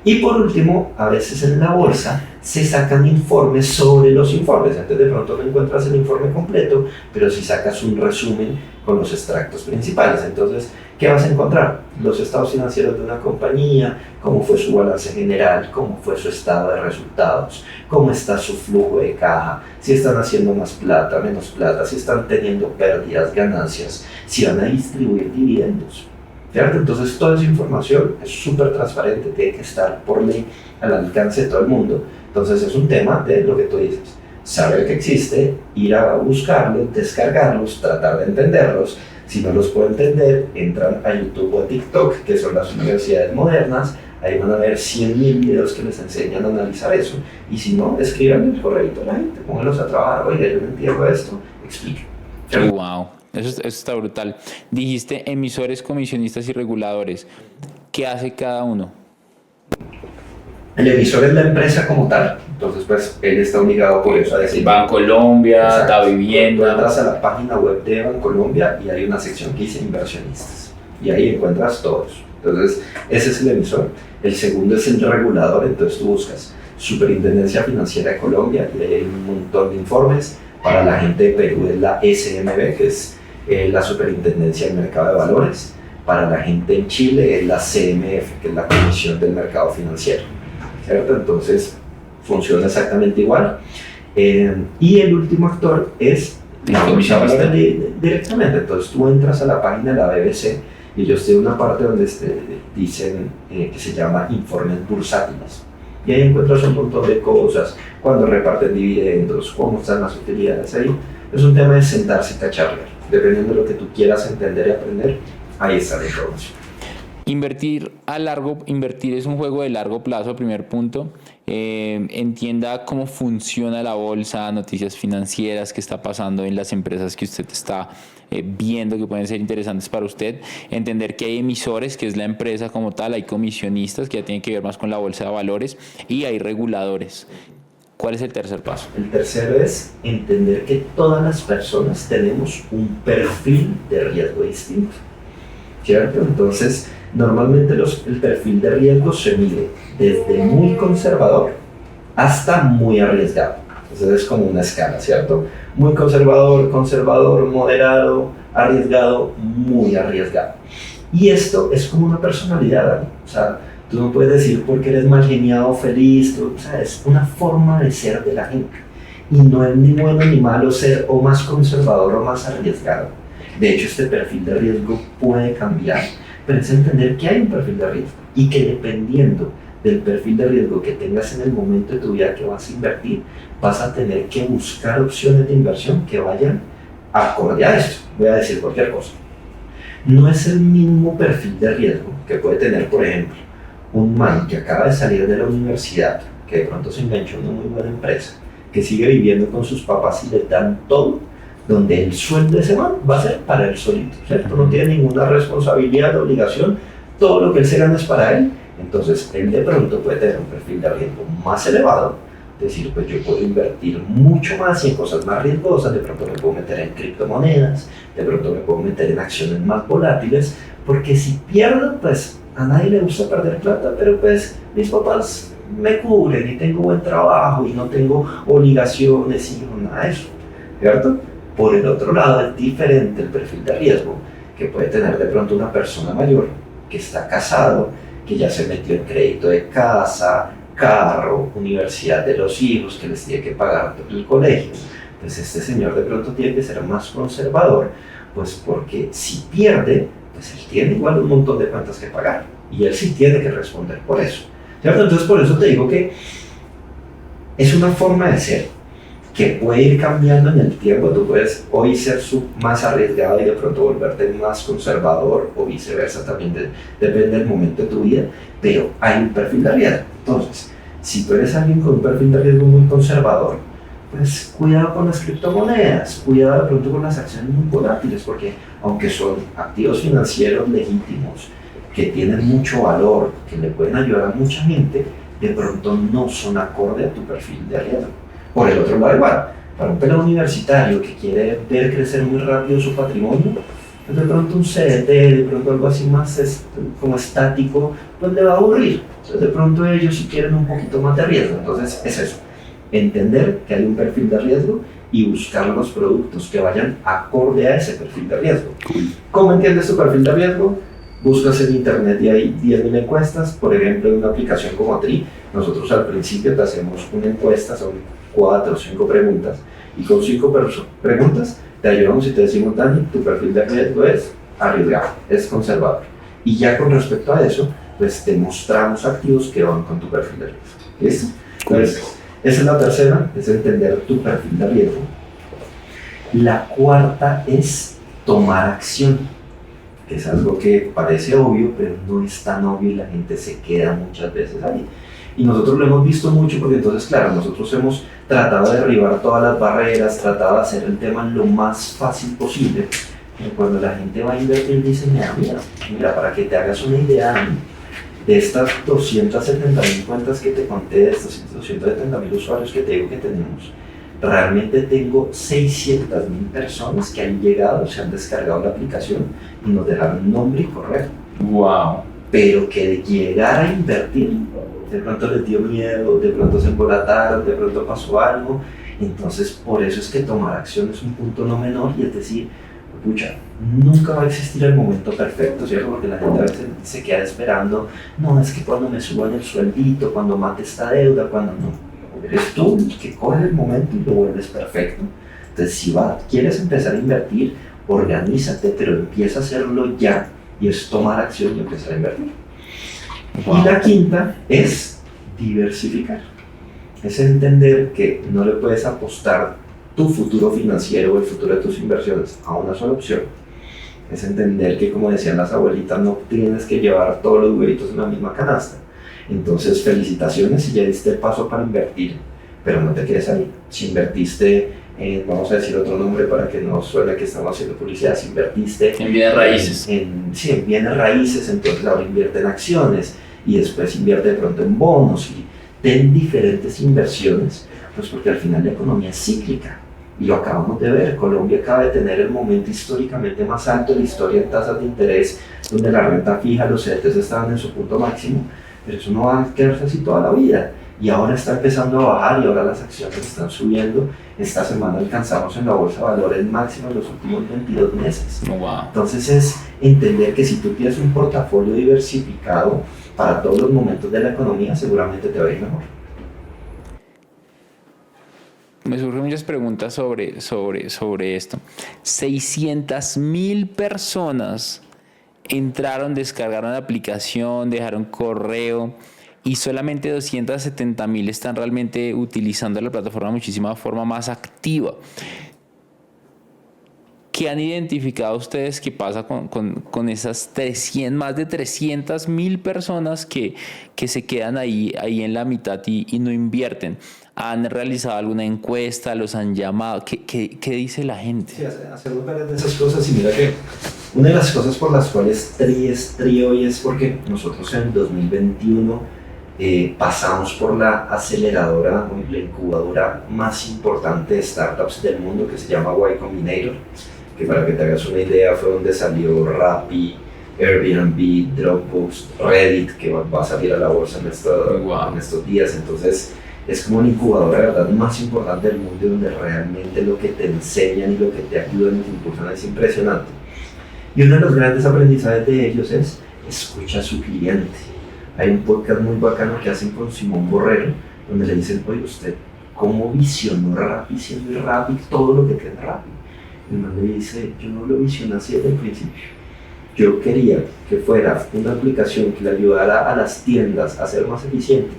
Y por último, a veces en la bolsa se sacan informes sobre los informes. Entonces de pronto no encuentras el informe completo, pero si sacas un resumen con los extractos principales. Entonces, ¿qué vas a encontrar? Los estados financieros de una compañía, cómo fue su balance general, cómo fue su estado de resultados, cómo está su flujo de caja, si están haciendo más plata, menos plata, si están teniendo pérdidas, ganancias, si van a distribuir dividendos. ¿Cierto? Entonces toda esa información es súper transparente, tiene que estar por ley al alcance de todo el mundo. Entonces es un tema de lo que tú dices, saber que existe, ir a buscarlos, descargarlos, tratar de entenderlos. Si no los puedo entender, entran a YouTube o a TikTok, que son las universidades modernas, ahí van a ver 100.000 videos que les enseñan a analizar eso. Y si no, escriban el correo a la gente, pónganlos a trabajar, oiga, yo no entiendo esto, explique. Wow. Eso está brutal. Dijiste emisores, comisionistas y reguladores. ¿Qué hace cada uno? El emisor es la empresa como tal, entonces pues él está obligado por eso a decir Bancolombia, exacto. Da Vivienda. Tú entras a la página web de Bancolombia y hay una sección que dice inversionistas y ahí encuentras todo eso. Entonces ese es el emisor. El segundo es el regulador, entonces tú buscas Superintendencia Financiera de Colombia y ahí hay un montón de informes. Para la gente de Perú es la SMB, que es la Superintendencia del Mercado de Valores. Para la gente en Chile es la CMF, que es la Comisión del Mercado Financiero. ¿Cierto? Entonces funciona exactamente igual. Y el último actor es la comisionista directamente. Entonces tú entras a la página de la BBC y ellos tienen una parte donde dicen que se llama informes bursátiles. Y ahí encuentras un montón de cosas, cuando reparten dividendos, cómo están las utilidades ahí. Es un tema de sentarse y cacharrear. Dependiendo de lo que tú quieras entender y aprender, ahí está la información. Invertir es un juego de largo plazo, primer punto. Entienda cómo funciona la bolsa, noticias financieras, qué está pasando en las empresas que usted está viendo que pueden ser interesantes para usted. Entender que hay emisores, que es la empresa como tal, hay comisionistas, que ya tienen que ver más con la bolsa de valores, y hay reguladores. ¿Cuál es el tercer paso? El tercero es entender que todas las personas tenemos un perfil de riesgo distinto, ¿cierto? Entonces, normalmente el perfil de riesgo se mide desde muy conservador hasta muy arriesgado. Entonces es como una escala, ¿cierto? Muy conservador, moderado, arriesgado, muy arriesgado. Y esto es como una personalidad, ¿no? O sea, Tú no puedes decir porque eres mal geniado o feliz, o sea, es una forma de ser de la gente. Y no es ni bueno ni malo ser o más conservador o más arriesgado. De hecho, este perfil de riesgo puede cambiar, pero es entender que hay un perfil de riesgo y que dependiendo del perfil de riesgo que tengas en el momento de tu vida que vas a invertir, vas a tener que buscar opciones de inversión que vayan acorde a esto. Voy a decir cualquier cosa. No es el mismo perfil de riesgo que puede tener, por ejemplo, un man que acaba de salir de la universidad, que de pronto se enganchó en una muy buena empresa, que sigue viviendo con sus papás y le dan todo, donde el sueldo de ese man va a ser para él solito, ¿cierto? No tiene ninguna responsabilidad, obligación, todo lo que él se gana es para él. Entonces él de pronto puede tener un perfil de riesgo más elevado, decir, pues yo puedo invertir mucho más y en cosas más riesgosas, de pronto me puedo meter en criptomonedas, de pronto me puedo meter en acciones más volátiles, porque si pierdo, pues a nadie le gusta perder plata, pero pues mis papás me cubren y tengo buen trabajo y no tengo obligaciones y nada de eso, ¿cierto? Por el otro lado es diferente el perfil de riesgo que puede tener de pronto una persona mayor que está casado, que ya se metió en crédito de casa, carro, universidad de los hijos, que les tiene que pagar el colegio. Pues este señor de pronto tiene que ser más conservador, pues porque si pierde, pues él tiene igual un montón de cuentas que pagar y él sí tiene que responder por eso, ¿cierto? Entonces por eso te digo que es una forma de ser que puede ir cambiando en el tiempo. Tú puedes hoy ser más arriesgado y de pronto volverte más conservador o viceversa, también depende del momento de tu vida, pero hay un perfil de riesgo. Entonces, si tú eres alguien con un perfil de riesgo muy conservador, pues cuidado con las criptomonedas, cuidado de pronto con las acciones muy volátiles, porque aunque son activos financieros legítimos, que tienen mucho valor, que le pueden ayudar a mucha gente, de pronto no son acorde a tu perfil de riesgo. Por el otro lado igual, para un pelado universitario que quiere ver crecer muy rápido su patrimonio, pues de pronto un CDT, de pronto algo así más como estático, pues le va a aburrir. Entonces de pronto ellos sí quieren un poquito más de riesgo. Entonces es eso, entender que hay un perfil de riesgo y buscar los productos que vayan acorde a ese perfil de riesgo. ¿Cómo entiendes tu perfil de riesgo? Buscas en internet y hay 10.000 encuestas, por ejemplo en una aplicación como Tri, nosotros al principio te hacemos una encuesta, son 4 o 5 preguntas, y con 5 preguntas te ayudamos y te decimos, Dani, tu perfil de riesgo es arriesgado, es conservador, y ya con respecto a eso, pues te mostramos activos que van con tu perfil de riesgo. ¿Listo? Entonces, esa es la tercera, es entender tu perfil de riesgo. La cuarta es tomar acción, que es algo que parece obvio, pero no es tan obvio y la gente se queda muchas veces ahí. Y nosotros lo hemos visto mucho porque entonces, claro, nosotros hemos tratado de derribar todas las barreras, tratado de hacer el tema lo más fácil posible. Pero cuando la gente va a invertir, dice, mira, para que te hagas una idea, de estas 270.000 cuentas que te conté, de estos 270.000 usuarios que te digo que tenemos, realmente tengo 600.000 personas que han llegado, se han descargado la aplicación y nos dejaron nombre y correo. ¡Wow! Pero que de llegar a invertir, de pronto les dio miedo, de pronto se embolataron, de pronto pasó algo. Entonces, por eso es que tomar acción es un punto no menor, y es decir, pucha, nunca va a existir el momento perfecto, ¿cierto? Porque la gente a veces se queda esperando, no, es que cuando me suban el sueldito, cuando mate esta deuda, cuando no. Eres tú el que coge el momento y lo vuelves perfecto. Entonces, si quieres empezar a invertir, organízate, pero empieza a hacerlo ya, y es tomar acción y empezar a invertir. Wow. Y la quinta es diversificar. Es entender que no le puedes apostar tu futuro financiero o el futuro de tus inversiones a una sola opción. Es entender que, como decían las abuelitas, no tienes que llevar todos los huevitos en la misma canasta. Entonces, felicitaciones si ya diste el paso para invertir, pero no te quedes ahí. Si invertiste vamos a decir otro nombre para que no suene que estamos haciendo publicidad, si invertiste en bienes raíces, en bienes raíces, entonces ahora invierte en acciones y después invierte de pronto en bonos, y ten diferentes inversiones, pues porque al final la economía es cíclica y lo acabamos de ver. Colombia acaba de tener el momento históricamente más alto de la historia en tasas de interés, donde la renta fija, los CDTs estaban en su punto máximo, pero eso no va a quedarse así toda la vida. Y ahora está empezando a bajar y ahora las acciones están subiendo. Esta semana alcanzamos en la bolsa de valores máximos en los últimos 22 meses. Wow. Entonces es entender que si tú tienes un portafolio diversificado, para todos los momentos de la economía seguramente te va a ir mejor. Me surgen muchas preguntas sobre esto. 600,000 personas entraron, descargaron la aplicación, dejaron correo y solamente 270,000 están realmente utilizando la plataforma de muchísima forma más activa. ¿Qué han identificado ustedes que pasa con esas más de 300,000 personas que se quedan ahí en la mitad y no invierten? ¿Han realizado alguna encuesta? ¿Los han llamado? ¿Qué dice la gente? Sí, hacemos varias de esas cosas y mira que una de las cosas por las cuales TRI hoy es porque nosotros en 2021 pasamos por la aceleradora o la incubadora más importante de startups del mundo que se llama Y Combinator, que para que te hagas una idea fue donde salió Rappi, Airbnb, Dropbox, Reddit, que va a salir a la bolsa en estos días. Entonces es como una incubadora de verdad más importante del mundo, donde realmente lo que te enseñan y lo que te ayudan y te impulsan es impresionante. Y uno de los grandes aprendizajes de ellos es escucha a su cliente. Hay un podcast muy bacano que hacen con Simón Borrero, donde le dicen, oye, usted, ¿cómo visionó Rappi siendo Rappi todo lo que tiene Rappi? Y el man le dice, yo no lo visioné así desde el principio. Yo quería que fuera una aplicación que le ayudara a las tiendas a ser más eficientes.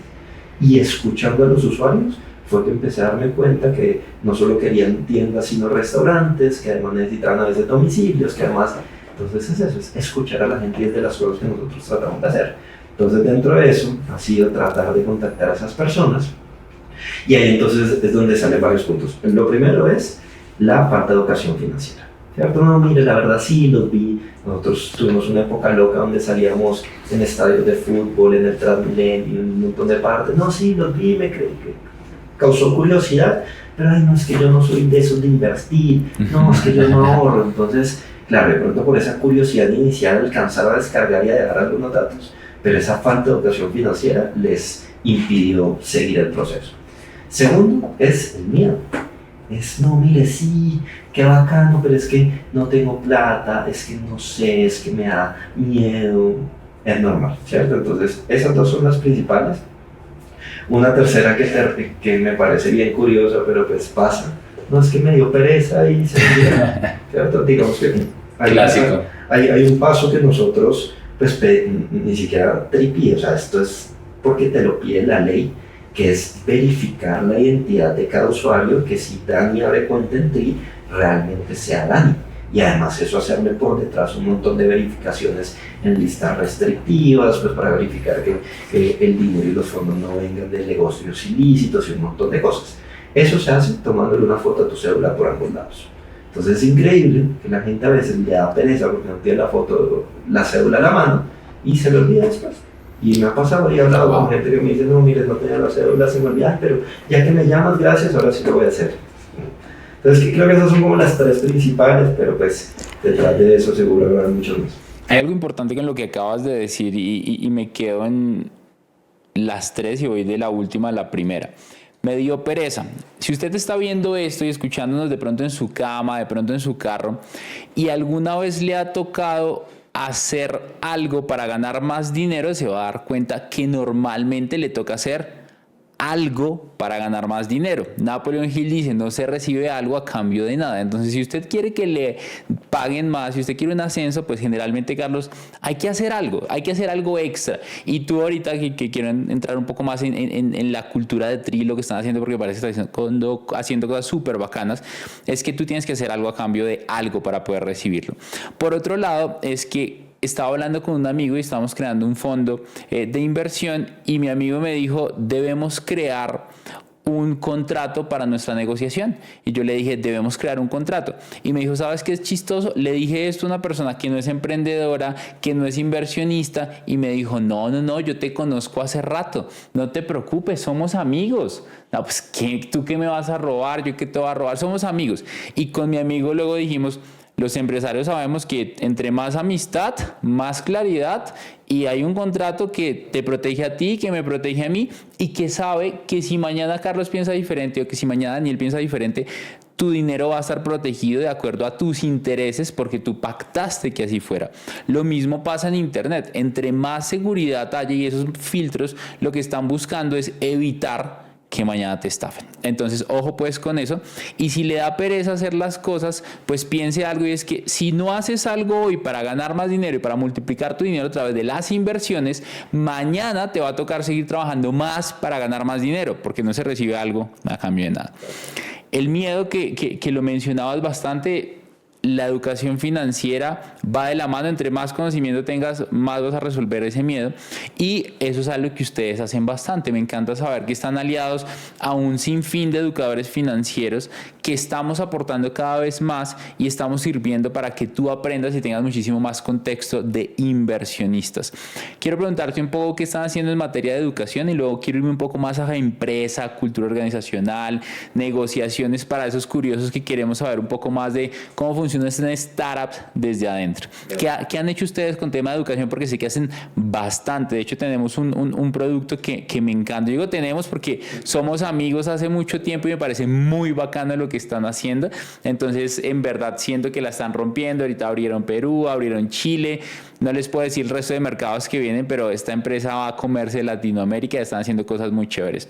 Y escuchando a los usuarios fue que empecé a darme cuenta que no solo querían tiendas sino restaurantes, que además necesitaban a veces domicilios, que además... Entonces es eso, es escuchar a la gente y es de las cosas que nosotros tratamos de hacer. Entonces dentro de eso ha sido tratar de contactar a esas personas y ahí entonces es donde salen varios puntos. Lo primero es la falta de educación financiera, ¿cierto? No, mire, la verdad sí, los vi. Nosotros tuvimos una época loca donde salíamos en estadios de fútbol, en el Transmilenio, en un montón de partes. No, sí, los vi, me creí que causó curiosidad, pero ay, no, es que yo no soy de esos de invertir, no, es que yo no ahorro. Entonces, claro, de pronto por esa curiosidad inicial alcanzar a descargar y a dejar algunos datos, pero esa falta de educación financiera les impidió seguir el proceso. Segundo, es el miedo. Es, no, mire, sí, qué bacano, pero es que no tengo plata, es que no sé, es que me da miedo. Es normal, ¿cierto? Entonces, esas dos son las principales. Una tercera que me parece bien curiosa, pero pues pasa. No, es que me dio pereza y se me dio, ¿cierto? Digamos que hay un paso que nosotros, pues, ni siquiera tripí, o sea, esto es porque te lo pide la ley, que es verificar la identidad de cada usuario, que si Dani abre cuenta en TRI, realmente sea Dani. Y además eso hacerme por detrás un montón de verificaciones en listas restrictivas, pues para verificar que el dinero y los fondos no vengan de negocios ilícitos y un montón de cosas. Eso se hace tomándole una foto a tu cédula por ambos lados. Entonces es increíble que la gente a veces le da pereza porque no tiene la cédula a la mano y se le olvida después. Y me ha pasado y he hablado con gente que me dice, no, mire, no tenía la cédula, se me olvidó, pero ya que me llamas, gracias, ahora sí lo voy a hacer. Entonces creo que esas son como las tres principales, pero pues detrás de eso seguro habrá mucho más. Hay algo importante con lo que acabas de decir y me quedo en las tres y voy de la última a la primera. Me dio pereza. Si usted está viendo esto y escuchándonos de pronto en su cama, de pronto en su carro, y alguna vez le ha tocado hacer algo para ganar más dinero, se va a dar cuenta que normalmente le toca hacer algo para ganar más dinero. Napoleon Hill dice, no se recibe algo a cambio de nada. Entonces, si usted quiere que le paguen más, si usted quiere un ascenso, pues generalmente, Carlos, hay que hacer algo extra. Y tú ahorita que quiero entrar un poco más en la cultura de TRI, lo que están haciendo, porque parece que están haciendo cosas súper bacanas, es que tú tienes que hacer algo a cambio de algo para poder recibirlo. Por otro lado, es que estaba hablando con un amigo y estábamos creando un fondo de inversión y mi amigo me dijo, debemos crear un contrato para nuestra negociación. Y yo le dije, debemos crear un contrato. Y me dijo, ¿sabes qué es chistoso? Le dije esto a una persona que no es emprendedora, que no es inversionista, y me dijo, no, yo te conozco hace rato, no te preocupes, somos amigos. No, pues, ¿tú qué me vas a robar? ¿Yo qué te voy a robar? Somos amigos. Y con mi amigo luego dijimos, los empresarios sabemos que entre más amistad, más claridad, y hay un contrato que te protege a ti, que me protege a mí, y que sabe que si mañana Carlos piensa diferente o que si mañana Daniel piensa diferente, tu dinero va a estar protegido de acuerdo a tus intereses porque tú pactaste que así fuera. Lo mismo pasa en Internet. Entre más seguridad haya y esos filtros, lo que están buscando es evitar que mañana te estafen. Entonces, ojo pues con eso. Y si le da pereza hacer las cosas, pues piense algo, y es que si no haces algo hoy para ganar más dinero y para multiplicar tu dinero a través de las inversiones, mañana te va a tocar seguir trabajando más para ganar más dinero, porque no se recibe algo a cambio de nada. El miedo que lo mencionabas bastante, la educación financiera va de la mano. Entre más conocimiento tengas, más vas a resolver ese miedo, y eso es algo que ustedes hacen bastante. Me encanta saber que están aliados a un sinfín de educadores financieros que estamos aportando cada vez más y estamos sirviendo para que tú aprendas y tengas muchísimo más contexto de inversionistas. Quiero preguntarte un poco qué están haciendo en materia de educación, y luego quiero irme un poco más a empresa, cultura organizacional, negociaciones, para esos curiosos que queremos saber un poco más de cómo funciona una startup desde adentro. ¿Qué han hecho ustedes con tema de educación? Porque sé que hacen bastante. De hecho, tenemos un producto que me encanta. Yo digo tenemos porque somos amigos hace mucho tiempo y me parece muy bacano lo que están haciendo. Entonces, en verdad, siento que la están rompiendo. Ahorita abrieron Perú, abrieron Chile. No les puedo decir el resto de mercados que vienen, pero esta empresa va a comerse Latinoamérica y están haciendo cosas muy chéveres.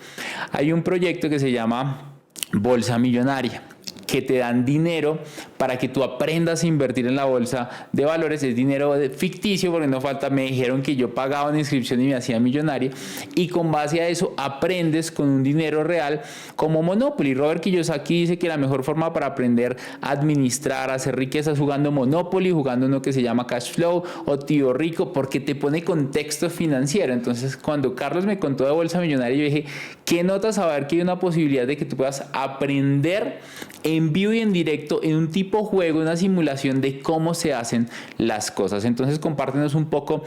Hay un proyecto que se llama Bolsa Millonaria, que te dan dinero para que tú aprendas a invertir en la bolsa de valores. Es dinero ficticio porque no falta. Me dijeron que yo pagaba una inscripción y me hacía millonario, y con base a eso aprendes con un dinero real, como Monopoly. Robert Kiyosaki dice que la mejor forma para aprender a administrar, a hacer riquezas, jugando Monopoly, jugando uno que se llama Cash Flow o Tío Rico, porque te pone contexto financiero. Entonces, cuando Carlos me contó de Bolsa Millonaria, yo dije, qué nota saber que hay una posibilidad de que tú puedas aprender en vivo y en directo, en un tipo juego, una simulación de cómo se hacen las cosas. Entonces, compártenos un poco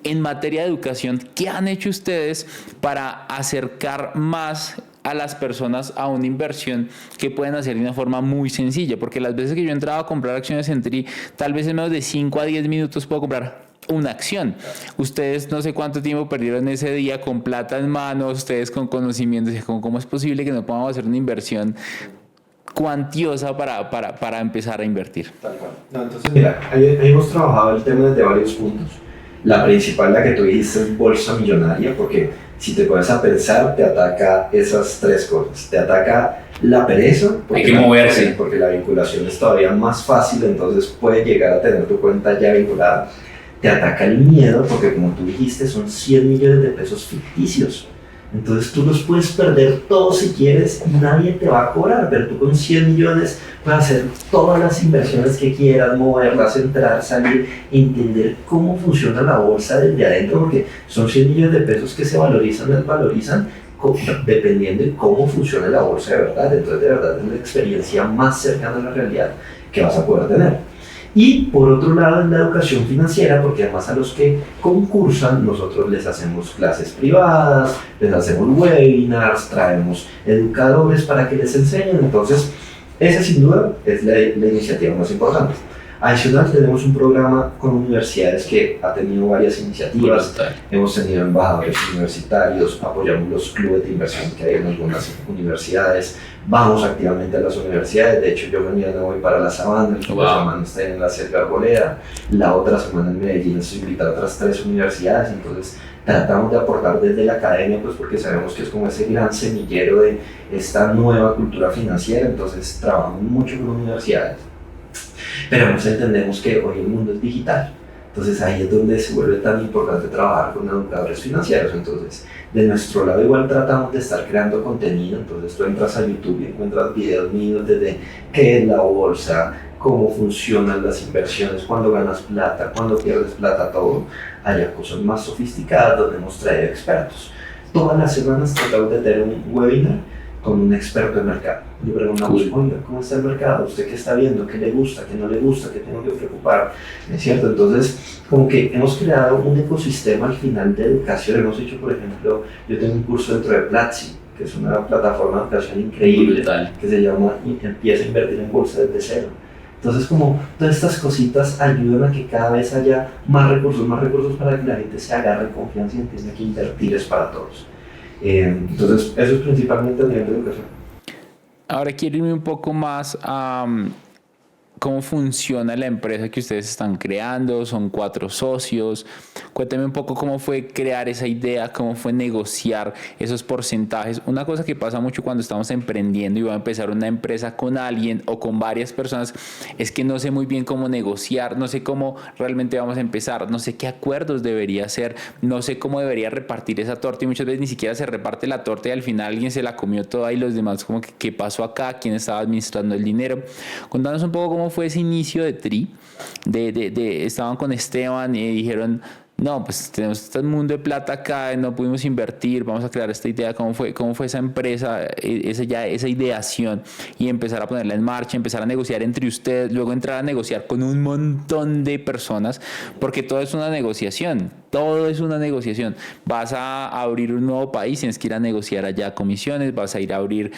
en materia de educación, ¿qué han hecho ustedes para acercar más a las personas a una inversión que pueden hacer de una forma muy sencilla? Porque las veces que yo he entrado a comprar acciones en TRI, tal vez en menos de 5 a 10 minutos puedo comprar una acción. Ustedes no sé cuánto tiempo perdieron ese día con plata en manos, ustedes con conocimientos. ¿Cómo es posible que no podamos hacer una inversión cuantiosa para empezar a invertir? Tal cual. No, entonces, mira, ahí hemos trabajado el tema desde varios puntos. La principal, la que tú dijiste, es Bolsa Millonaria, porque si te pones a pensar, te ataca esas tres cosas. Te ataca la pereza, hay que moverse, porque la vinculación es todavía más fácil, entonces puedes llegar a tener tu cuenta ya vinculada. Te ataca el miedo, porque como tú dijiste, son 100 millones de pesos ficticios. Entonces tú los puedes perder todos si quieres y nadie te va a cobrar, pero tú con 100 millones puedes hacer todas las inversiones que quieras, moverlas, entrar, salir, entender cómo funciona la bolsa desde adentro, porque son 100 millones de pesos que se valorizan, desvalorizan, dependiendo de cómo funciona la bolsa de verdad. Entonces, de verdad, es la experiencia más cercana a la realidad que vas a poder tener. Y por otro lado, en la educación financiera, porque además a los que concursan, nosotros les hacemos clases privadas, les hacemos webinars, traemos educadores para que les enseñen. Entonces, esa sin duda es la iniciativa más importante. Adicional, tenemos un programa con universidades que ha tenido varias iniciativas. Hemos tenido embajadores universitarios, apoyamos los clubes de inversión que hay en algunas universidades, vamos activamente a las universidades. De hecho, yo mañana voy para La Sabana, el fin de semana estoy en la Selva Arboleda, la otra semana en Medellín estoy invitado a otras 3 universidades. Entonces, tratamos de aportar desde la academia, pues porque sabemos que es como ese gran semillero de esta nueva cultura financiera. Entonces, trabajamos mucho con universidades. Pero nos entendemos que hoy el mundo es digital, entonces ahí es donde se vuelve tan importante trabajar con educadores financieros. Entonces, de nuestro lado igual tratamos de estar creando contenido. Entonces tú entras a YouTube y encuentras videos míos desde qué es la bolsa, cómo funcionan las inversiones, cuándo ganas plata, cuándo pierdes plata, todo. Hay cosas más sofisticadas donde hemos traído expertos. Todas las semanas tratamos de tener un webinar con un experto de mercado. Le preguntamos, oiga, ¿cómo está el mercado? ¿Usted qué está viendo? ¿Qué le gusta? ¿Qué no le gusta? ¿Qué tengo que preocupar? ¿Es cierto? Entonces, como que hemos creado un ecosistema al final de educación. Hemos hecho, por ejemplo, yo tengo un curso dentro de Platzi, que es una plataforma de educación increíble, que se llama Empieza a invertir en bolsa desde cero. Entonces, como todas estas cositas ayudan a que cada vez haya más recursos para que la gente se agarre confianza y entienda que invertir es para todos. Entonces, eso es principalmente a nivel de educación. ahora quiero irme un poco más a cómo funciona la empresa que ustedes están creando. Son 4 socios. Cuéntame un poco cómo fue crear esa idea, cómo fue negociar esos porcentajes. Una cosa que pasa mucho cuando estamos emprendiendo y voy a empezar una empresa con alguien o con varias personas es que no sé muy bien cómo negociar, no sé cómo realmente vamos a empezar, no sé qué acuerdos debería hacer, no sé cómo debería repartir esa torta y muchas veces ni siquiera se reparte la torta y al final alguien se la comió toda y los demás como que qué pasó acá, quién estaba administrando el dinero. Contanos un poco cómo fue ese inicio de Tri, estaban con Esteban y dijeron, no, pues tenemos este mundo de plata acá, no pudimos invertir, vamos a crear esta idea. Cómo fue esa empresa, esa ideación y empezar a ponerla en marcha, empezar a negociar entre ustedes, luego entrar a negociar con un montón de personas, porque todo es una negociación, todo es una negociación. Vas a abrir un nuevo país, tienes que ir a negociar allá comisiones, vas a ir a abrir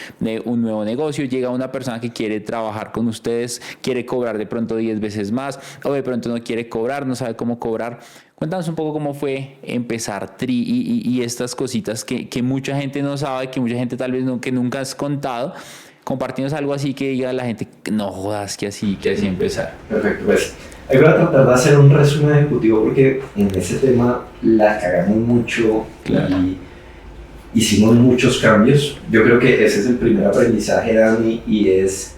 un nuevo negocio, llega una persona que quiere trabajar con ustedes, quiere cobrar de pronto 10 veces más, o de pronto no quiere cobrar, no sabe cómo cobrar. Cuéntanos un poco cómo fue empezar Tri y estas cositas que mucha gente no sabe, que mucha gente tal vez no, que nunca has contado. Compartimos algo así que diga a la gente, no jodas, que así empezar. Perfecto, pues ahí voy a tratar de hacer un resumen ejecutivo porque en ese tema la cagamos mucho. Claro. Y hicimos muchos cambios. Yo creo que ese es el primer aprendizaje, Dani, y es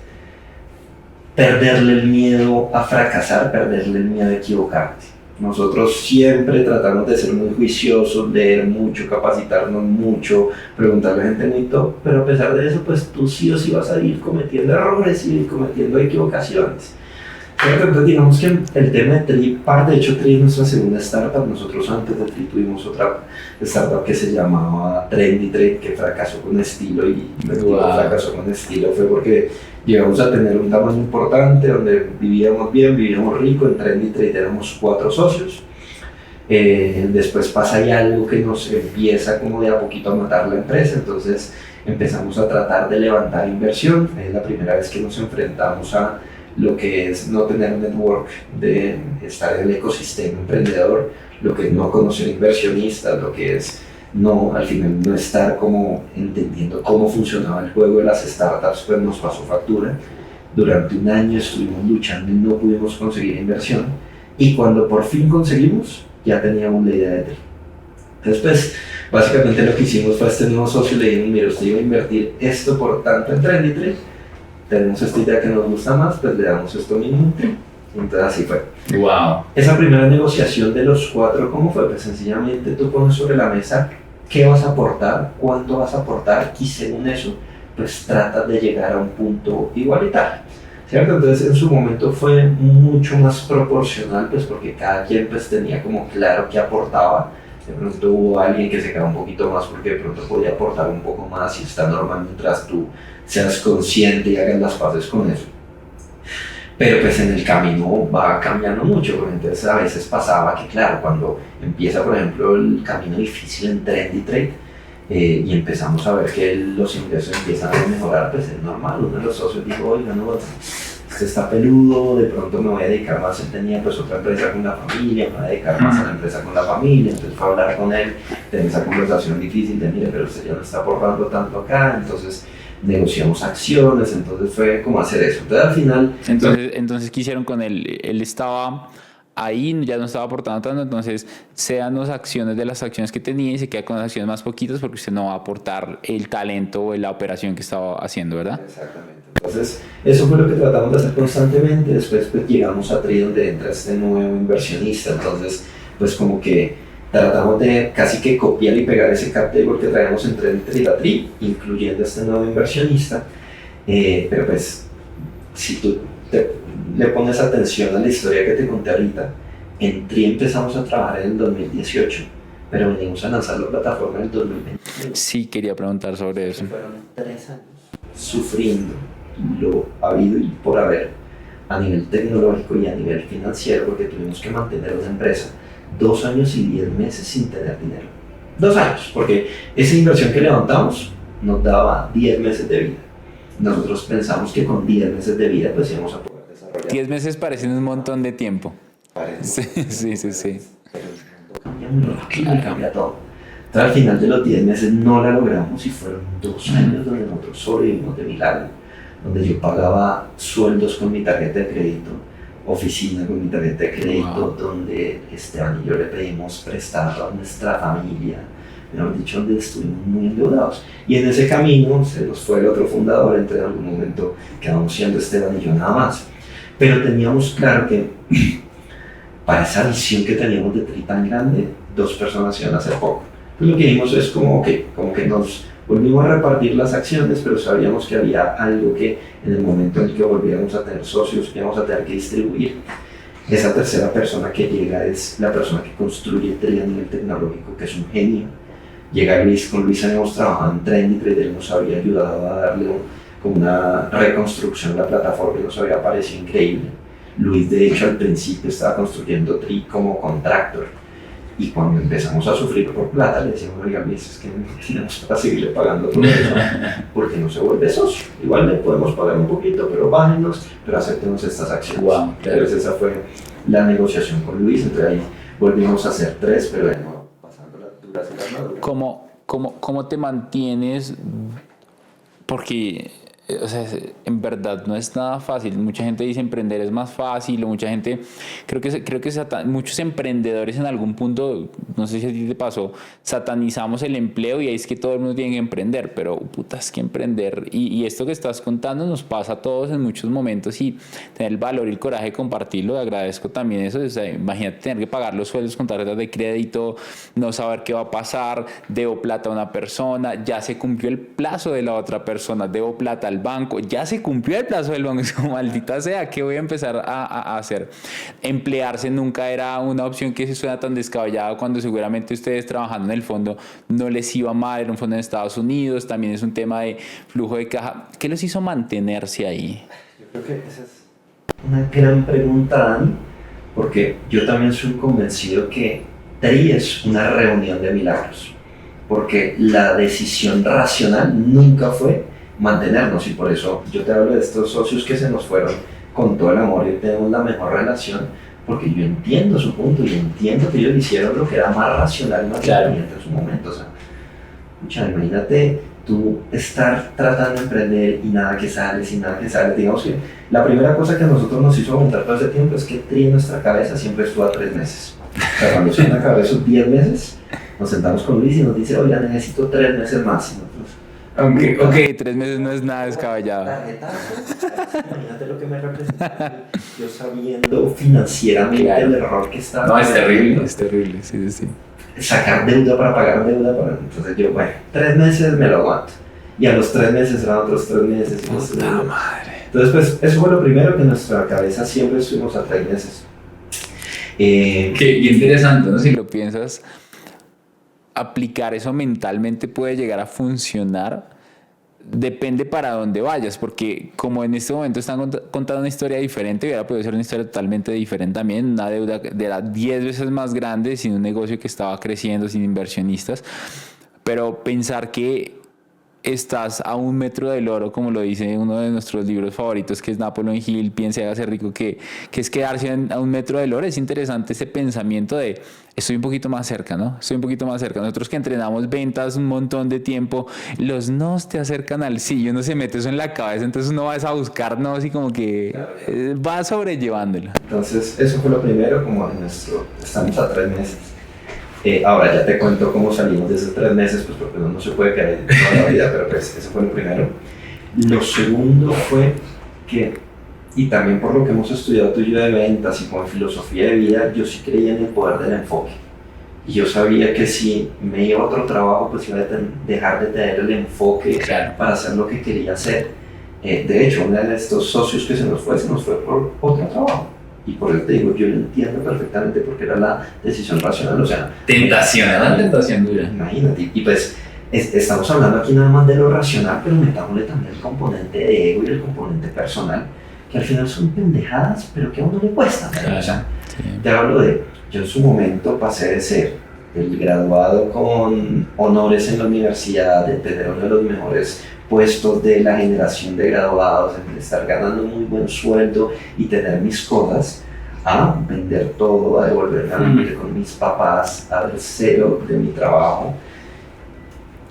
perderle el miedo a fracasar, perderle el miedo a equivocarte. Nosotros siempre tratamos de ser muy juiciosos, leer mucho, capacitarnos mucho, preguntarle a gente muy top, pero a pesar de eso, pues tú sí o sí vas a ir cometiendo errores y cometiendo equivocaciones. Entonces digamos que el tema de Tri, de hecho Tri es nuestra segunda startup. Nosotros antes de Tri tuvimos otra startup que se llamaba Trendy Trade, que fracasó con estilo y fracasó con estilo fue porque llegamos a tener un tamaño importante donde vivíamos bien, vivíamos rico. En Trendy Trade éramos 4 socios. Después pasa ahí algo que nos empieza como de a poquito a matar la empresa, entonces empezamos a tratar de levantar inversión. Es la primera vez que nos enfrentamos a lo que es no tener un network, de estar en el ecosistema emprendedor, lo que es no conocer inversionistas, lo que es no, al final no estar como entendiendo cómo funcionaba el juego de las startups, pues nos pasó factura. Durante un año estuvimos luchando y no pudimos conseguir inversión, y cuando por fin conseguimos, ya teníamos la idea de Tri. Entonces, pues, básicamente lo que hicimos fue a este nuevo socio le dijimos, mira, usted iba a invertir esto por tanto en Trendy Trade, tenemos esta idea que nos gusta más, pues le damos esto mismo. Entonces así fue. Wow. Esa primera negociación de los 4, ¿cómo fue? Pues sencillamente tú pones sobre la mesa qué vas a aportar, cuánto vas a aportar, y según eso, pues tratas de llegar a un punto igualitario, ¿cierto? Entonces en su momento fue mucho más proporcional, pues porque cada quien pues tenía como claro qué aportaba. De pronto hubo alguien que se quedó un poquito más porque de pronto podía aportar un poco más, y está normal mientras tú seas consciente y hagas las paces con eso. Pero pues en el camino va cambiando mucho, porque entonces a veces pasaba que claro, cuando empieza por ejemplo el camino difícil en Trendy Trade y empezamos a ver que los ingresos empiezan a mejorar, pues es normal, uno de los socios dijo, oiga, no, este está peludo, de pronto me voy a dedicar más. Él tenía pues otra empresa con la familia, me voy a dedicar más a la empresa con la familia. Entonces fue a hablar con él, tener esa conversación difícil de, mire, pero usted ya no está aportando tanto acá, entonces negociamos acciones. Entonces fue como hacer eso. Entonces al final... Entonces ¿qué hicieron con él? Él estaba ahí, ya no estaba aportando tanto, entonces sean las acciones de las acciones que tenía y se queda con las acciones más poquitas porque usted no va a aportar el talento o la operación que estaba haciendo, ¿verdad? Exactamente. Entonces, eso fue lo que tratamos de hacer constantemente. Después pues, llegamos a Tri, donde entra este nuevo inversionista. Entonces, pues como que tratamos de casi que copiar y pegar ese cap table que traíamos entre Tri, incluyendo este nuevo inversionista. Pero pues, si tú le pones atención a la historia que te conté ahorita, en Tri empezamos a trabajar en el 2018, pero venimos a lanzar la plataforma en el 2020. Sí, quería preguntar sobre eso. Fueron 3 años sufriendo lo habido y por haber a nivel tecnológico y a nivel financiero, porque tuvimos que mantener una empresa 2 años y 10 meses sin tener dinero. 2 años, porque esa inversión que levantamos nos daba 10 meses de vida. Nosotros pensamos que con 10 meses de vida pues íbamos a poder desarrollar. 10 meses parecen un montón de tiempo. Parece. Sí. Pero el mundo cambia muy rápido y cambia todo. Entonces al final de los 10 meses no la logramos y fueron 2 años donde nosotros sobrevivimos de milagro. donde yo pagaba sueldos con mi tarjeta de crédito, oficina con mi tarjeta de crédito, donde Esteban y yo le pedimos prestado a nuestra familia, mejor dicho, donde estuvimos muy endeudados. Y en ese camino se nos fue el otro fundador, entre en algún momento quedamos siendo Esteban y yo nada más. Pero teníamos claro que para esa visión que teníamos de TRI tan grande, 2 personas iban a hacer poco. Entonces lo que vimos es como que nos volvimos a repartir las acciones, pero sabíamos que había algo que en el momento en que volviéramos a tener socios, que íbamos a tener que distribuir. Esa tercera persona que llega es la persona que construye TRI a nivel tecnológico, que es un genio. Llega Luis, con Luis habíamos trabajado en Trendytrade, él nos había ayudado a darle como una reconstrucción a la plataforma y nos había parecido increíble. Luis, de hecho, al principio estaba construyendo TRI como contractor. Y cuando empezamos a sufrir por plata, le decíamos, oiga, Luis, es que no tenemos para seguirle pagando todo eso, porque no se vuelve socio. Igual le podemos pagar un poquito, pero bájenos, pero acéptenos estas acciones. Wow, Entonces esa fue la negociación con Luis, entonces ahí volvimos a hacer 3, pero de nuevo, pasando las duras y las maduras. ¿Cómo te mantienes? Porque, o sea, en verdad no es nada fácil. Mucha gente dice emprender es más fácil, o mucha gente, creo que muchos emprendedores en algún punto, no sé si a ti te pasó, satanizamos el empleo y ahí es que todo el mundo tiene que emprender, pero puta, es que emprender, y esto que estás contando nos pasa a todos en muchos momentos, y tener el valor y el coraje de compartirlo, agradezco también eso. O sea, imagínate tener que pagar los sueldos con tarjetas de crédito, no saber qué va a pasar, debo plata a una persona, ya se cumplió el plazo de la otra persona, debo plata al banco, ya se cumplió el plazo del banco, es como maldita sea, ¿qué voy a empezar a hacer? Emplearse nunca era una opción que se suena tan descabellada cuando seguramente ustedes trabajando en el fondo no les iba mal, era un fondo en Estados Unidos, también es un tema de flujo de caja. ¿Qué los hizo mantenerse ahí? Yo creo que esa es una gran pregunta, Dani, porque yo también soy convencido que TRI es una reunión de milagros, porque la decisión racional nunca fue mantenernos, y por eso yo te hablo de estos socios que se nos fueron con todo el amor y tenemos la mejor relación, porque yo entiendo su punto y entiendo que ellos hicieron lo que era más racional y más inteligente en su momento. O sea, escucha, imagínate tú estar tratando de emprender y nada que sale, sin nada que sale. Digamos que la primera cosa que a nosotros nos hizo aguantar todo ese tiempo es que TRI en nuestra cabeza siempre estuvo a 3 meses. O sea, cuando se nos acabó esos 10 meses, nos sentamos con Luis y nos dice, oiga, necesito 3 meses más. Y nosotros, Ok, 3 meses no es nada descabellado. Imagínate lo que me representa. Yo sabiendo financieramente el error que estaba. No, es terrible, sí. Sacar deuda para pagar deuda. Entonces yo, bueno, 3 meses me lo aguanto. Y a los 3 meses eran otros 3 meses. ¡Puta madre! Entonces, pues, eso fue lo primero, que en nuestra cabeza siempre estuvimos a 3 meses. Qué interesante, ¿no? Si lo piensas, aplicar eso mentalmente puede llegar a funcionar. Depende para dónde vayas, porque como en este momento están contando una historia diferente, hubiera podido ser una historia totalmente diferente también, una deuda de las 10 veces más grande, sin un negocio que estaba creciendo, sin inversionistas, pero pensar que estás a 1 metro del oro, como lo dice uno de nuestros libros favoritos, que es Napoleon Hill, Piense y hágase rico, que es quedarse a 1 metro del oro. Es interesante ese pensamiento de estoy un poquito más cerca, ¿no? Estoy un poquito más cerca. Nosotros que entrenamos ventas un montón de tiempo, los nos te acercan al sí, y uno se mete eso en la cabeza, entonces uno va a buscar nos y como que va sobrellevándolo. Entonces eso fue lo primero, como en estamos a 3 meses. Ahora ya te cuento cómo salimos de esos 3 meses, pues porque no se puede caer toda la vida, pero pues eso fue lo primero. Lo segundo fue que, y también por lo que hemos estudiado tú y yo de ventas y con filosofía de vida, yo sí creía en el poder del enfoque. Y yo sabía que si me iba a otro trabajo, pues iba a dejar de tener el enfoque para hacer lo que quería hacer. De hecho, uno de estos socios que se nos fue por otro trabajo. Y por eso te digo, yo lo entiendo perfectamente porque era la decisión racional, o sea... Tentación, era una tentación dura. Imagínate, y pues estamos hablando aquí nada más de lo racional, pero metámosle también el componente de ego y el componente personal, que al final son pendejadas, pero que a uno le cuesta. Claro, o sea, sí. Te hablo de, yo en su momento pasé de ser el graduado con honores en la universidad, de tener uno de los mejores puestos de la generación de graduados, en estar ganando muy buen sueldo y tener mis cosas, a vender todo, a devolverme a vivir con mis papás, a ver cero de mi trabajo.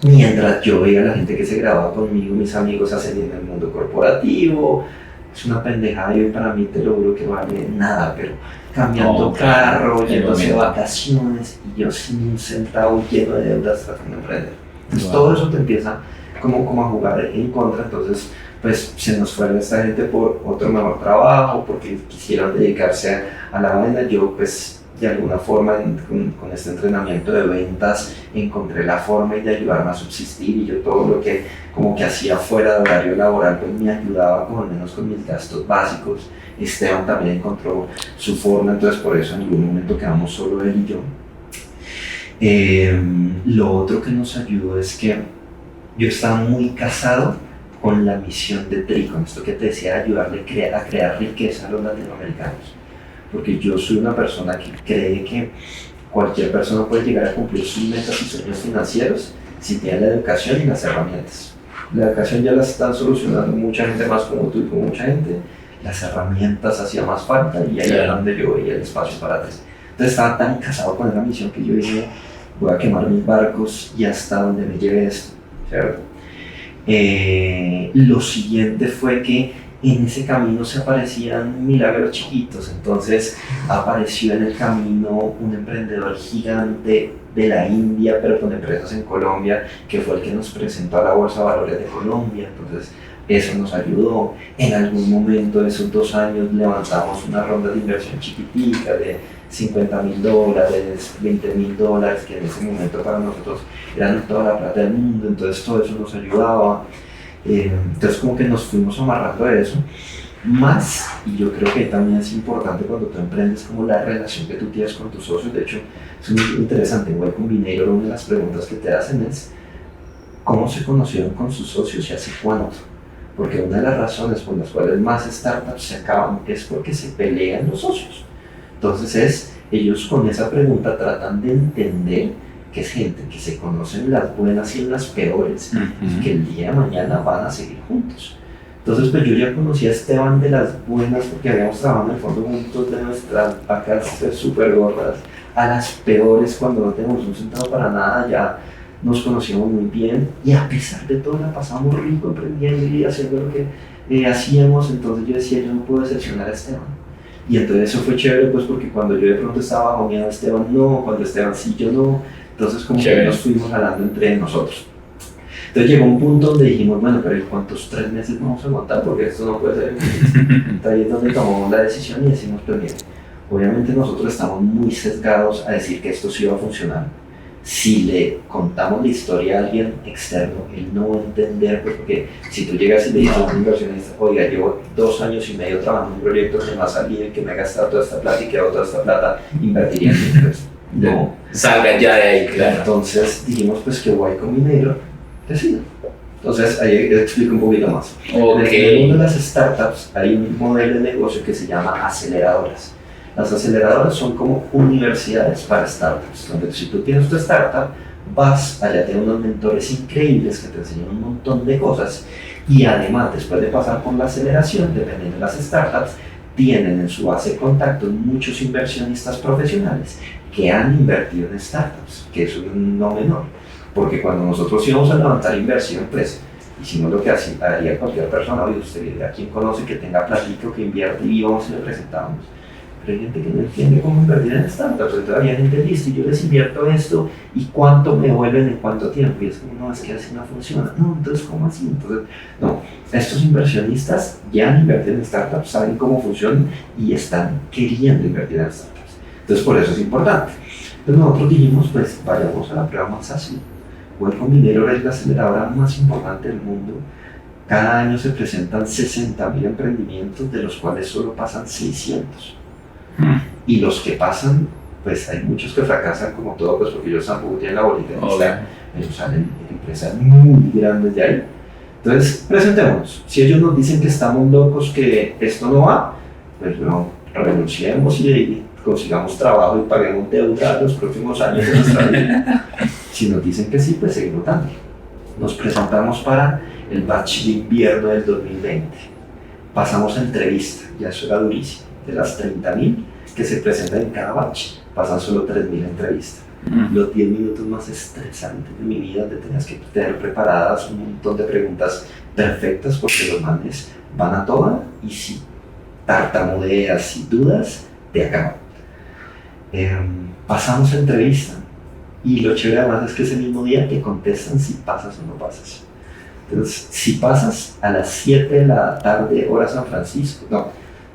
mientras yo veía a la gente que se graduaba conmigo, mis amigos ascendiendo en el mundo corporativo. Es una pendejada y hoy para mí te lo juro que vale nada, pero cambiando carro, yéndose de vacaciones y yo sin un centavo, lleno de deudas tratando de emprender. Entonces todo eso te empieza como a jugar en contra. Entonces pues se nos fue esta gente por otro mejor trabajo, porque quisieron dedicarse a la vaina. Yo pues de alguna forma con este entrenamiento de ventas encontré la forma de ayudarme a subsistir, y yo todo lo que como que hacía fuera de horario laboral pues me ayudaba como al menos con mis gastos básicos. Esteban también encontró su forma, entonces por eso en algún momento quedamos solo él y yo. Lo otro que nos ayudó es que yo estaba muy casado con la misión de TRI, con esto que te decía, ayudarle a crear riqueza a los latinoamericanos. Porque yo soy una persona que cree que cualquier persona puede llegar a cumplir sus metas y sueños financieros si tiene la educación y las herramientas. La educación ya la están solucionando mucha gente más como tú y como mucha gente. Las herramientas hacía más falta y ahí era donde yo veía el espacio para atrás. Entonces estaba tan casado con esa misión que yo dije, voy a quemar mis barcos y hasta donde me lleve esto, ¿cierto? Lo siguiente fue que en ese camino se aparecían milagros chiquitos. Entonces apareció en el camino un emprendedor gigante de la India, pero con empresas en Colombia, que fue el que nos presentó a la Bolsa de Valores de Colombia. Entonces eso nos ayudó. En algún momento de esos 2 años levantamos una ronda de inversión chiquitica de $50,000, $20,000, que en ese momento para nosotros eran toda la plata del mundo. Entonces todo eso nos ayudaba. Entonces como que nos fuimos amarrando a eso más, y yo creo que también es importante cuando tú emprendes como la relación que tú tienes con tus socios. De hecho es muy interesante. En Y Combinator una de las preguntas que te hacen es ¿cómo se conocieron con sus socios y hace cuánto? Porque una de las razones por las cuales más startups se acaban es porque se pelean los socios. Entonces ellos con esa pregunta tratan de entender que es gente que se conoce en las buenas y en las peores, y que el día de mañana van a seguir juntos. Entonces pues yo ya conocí a Esteban de las buenas, porque habíamos trabajado en el fondo juntos, de nuestras vacas súper gordas, a las peores cuando no tenemos un centavo para nada. Ya nos conocíamos muy bien y a pesar de todo la pasamos rico emprendiendo y haciendo lo que hacíamos. Entonces yo decía, yo no puedo decepcionar a Esteban. Y entonces eso fue chévere, pues porque cuando yo de pronto estaba bajoneado, Esteban no, cuando Esteban sí, yo no. Entonces como que nos fuimos hablando entre nosotros. Entonces llegó un punto donde dijimos, bueno, pero ¿y cuántos 3 meses vamos a aguantar? Porque esto no puede ser. Entonces ahí es donde tomamos la decisión y decimos, pues bien, obviamente nosotros estamos muy sesgados a decir que esto sí va a funcionar. Si le contamos la historia a alguien externo, él no va a entender, pues porque si tú llegas y le dices a un inversionista, oiga, llevo 2 años y medio trabajando en un proyecto que me ha salido y que me ha gastado toda esta plata y que toda esta plata invertiría en mi empresa. No, salga ya de ahí, claro. Entonces dijimos pues que Y Combinator decida. Entonces ahí explico un poquito más. Okay. En el mundo de las startups hay un modelo de negocio que se llama aceleradoras. Las aceleradoras son como universidades para startups, donde si tú tienes tu startup, vas allá, tienes unos mentores increíbles que te enseñan un montón de cosas, y además después de pasar por la aceleración, dependiendo de las startups, tienen en su base de contactos muchos inversionistas profesionales que han invertido en startups, que eso es no menor, porque cuando nosotros íbamos a levantar inversión, pues hicimos lo que haría cualquier persona. Oye, usted a quien conoce que tenga platito, que invierte, y íbamos y le presentábamos. Pero hay gente que no entiende cómo invertir en startups. Entonces había gente, listo, y yo les invierto esto, y cuánto me vuelven en cuánto tiempo. Y es como, no, es que así no funciona. No, entonces, ¿cómo así? Entonces, no, estos inversionistas ya han invertido en startups, saben cómo funcionan y están queriendo invertir en startups. Entonces, por eso es importante. Entonces nosotros dijimos, pues vayamos a la prueba más fácil. Y Combinator es la aceleradora más importante del mundo. Cada año se presentan 60,000 emprendimientos, de los cuales solo pasan 600. Y los que pasan, pues hay muchos que fracasan como todo, pues porque ellos tampoco tienen la bolita de cristal. Ellos salen en empresas muy grandes de ahí. Entonces, presentémonos. Si ellos nos dicen que estamos locos, que esto no va, pues no, renunciemos y consigamos trabajo y paguemos deuda los próximos años de nuestra vida. Si nos dicen que sí, pues seguimos dando. Nos presentamos para el batch de invierno del 2020. Pasamos a entrevista, ya eso era durísimo. De las 30,000 que se presentan en cada batch, pasan solo 3,000 entrevistas. Los 10 minutos más estresantes de mi vida, te tenías que tener preparadas un montón de preguntas perfectas porque los manes van a toda y si tartamudeas y dudas, te acaban. Pasamos a entrevista y lo chévere además es que ese mismo día te contestan si pasas o no pasas. Entonces, si pasas a las 7 de la tarde hora San Francisco, no,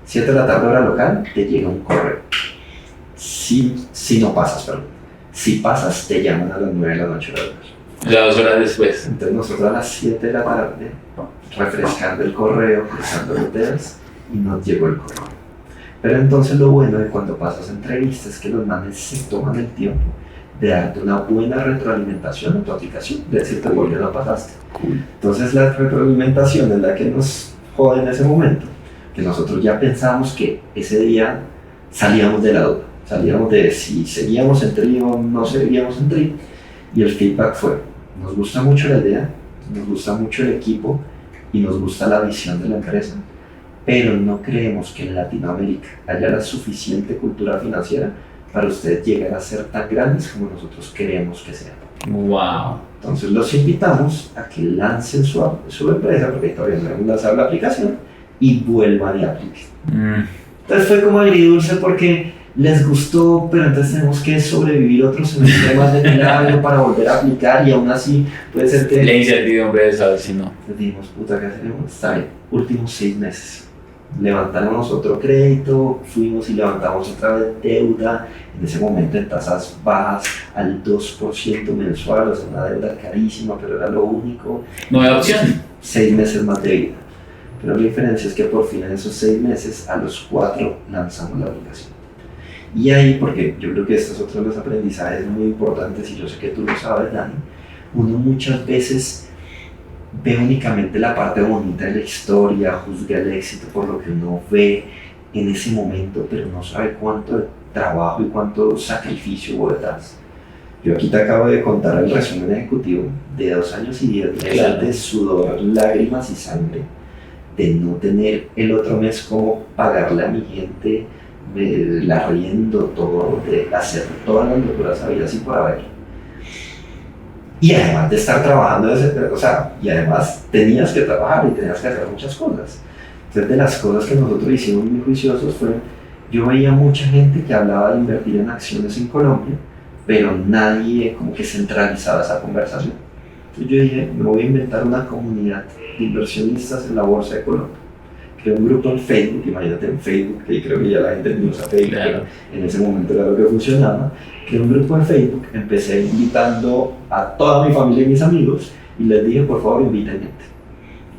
7 de la tarde hora local, te llega un correo. Si no pasas, perdón. Si pasas, te llaman a las 9 de la noche hora local. O sea, 2 horas después. Entonces nosotros a las 7 de la tarde, refrescando el correo, cruzando los dedos, y nos llegó el correo. Pero entonces lo bueno de cuando pasas entrevistas es que los manes se toman el tiempo de darte una buena retroalimentación en tu aplicación, de decirte por qué no pasaste. Cool. Entonces la retroalimentación es la que nos jode en ese momento, que nosotros ya pensábamos que ese día salíamos de la duda, salíamos de si seguíamos en TRI o no seguíamos en TRI, y el feedback fue, nos gusta mucho la idea, nos gusta mucho el equipo y nos gusta la visión de la empresa, pero no creemos que en Latinoamérica haya la suficiente cultura financiera para ustedes llegar a ser tan grandes como nosotros queremos que sean. Wow. Entonces los invitamos a que lancen su empresa, porque todavía no hemos lanzado la aplicación, y vuelvan y apliquen. Entonces fue como agridulce porque les gustó, pero entonces tenemos que sobrevivir otros semestres más de milagro para volver a aplicar y aún así puede ser que... La incertidumbre de saber si no. Entonces dijimos, puta, ¿qué hacemos? Está bien, últimos 6 meses. Levantamos otro crédito, fuimos y levantamos otra vez deuda, en ese momento en tasas bajas al 2% mensual, o sea, una deuda carísima, pero era lo único. Nueva opción. 6 meses más de vida. Pero la diferencia es que por fin en esos 6 meses, a los 4 lanzamos la aplicación. Y ahí, porque yo creo que este es otro de los aprendizajes muy importantes, y yo sé que tú lo sabes, Dani, uno muchas veces ve únicamente la parte bonita de la historia, juzga el éxito por lo que uno ve en ese momento, pero no sabe cuánto trabajo y cuánto sacrificio hubo detrás. Yo aquí te acabo de contar el resumen ejecutivo de 2 años y 10 meses Claro. de sudor, lágrimas y sangre, de no tener el otro mes cómo pagarle a mi gente el arriendo, todo, de hacer todas las locuras habidas y por haber. Y además de estar trabajando, o sea, y además tenías que trabajar y tenías que hacer muchas cosas. Entonces, de las cosas que nosotros hicimos muy juiciosos fue, yo veía mucha gente que hablaba de invertir en acciones en Colombia, pero nadie como que centralizaba esa conversación. Entonces yo dije, me voy a inventar una comunidad de inversionistas en la Bolsa de Colombia. Creé un grupo en Facebook, imagínate en Facebook, que creo que ya la gente ni usa Facebook, Claro. pero en ese momento era lo que funcionaba. Creé un grupo en Facebook, empecé invitando a toda mi familia y mis amigos y les dije, por favor, inviten gente.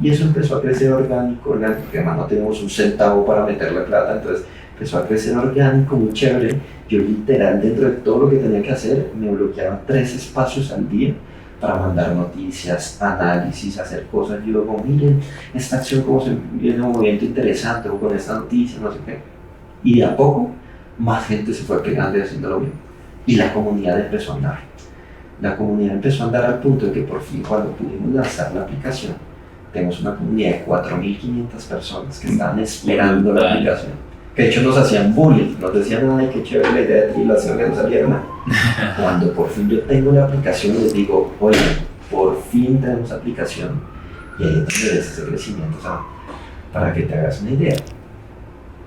Y eso empezó a crecer orgánico, porque además no teníamos un centavo para meterle plata, entonces empezó a crecer orgánico, muy chévere. Yo literal, dentro de todo lo que tenía que hacer, me bloqueaba 3 espacios al día para mandar noticias, análisis, hacer cosas. Yo digo, miren, esta acción como se viene un movimiento interesante, o con esta noticia, no sé qué. Y de a poco, más gente se fue pegando y haciendo lo mismo. Y la comunidad empezó a andar. La comunidad empezó a andar al punto de que por fin, cuando pudimos lanzar la aplicación, tenemos una comunidad de 4.500 personas que estaban esperando la aplicación. Que de hecho nos hacían bullying, nos decían, ay, qué chévere la idea de trilación que no saliera nada. Cuando por fin yo tengo la aplicación, les digo, oye, por fin tenemos aplicación. Y ahí es donde ves ese crecimiento, o sea, para que te hagas una idea.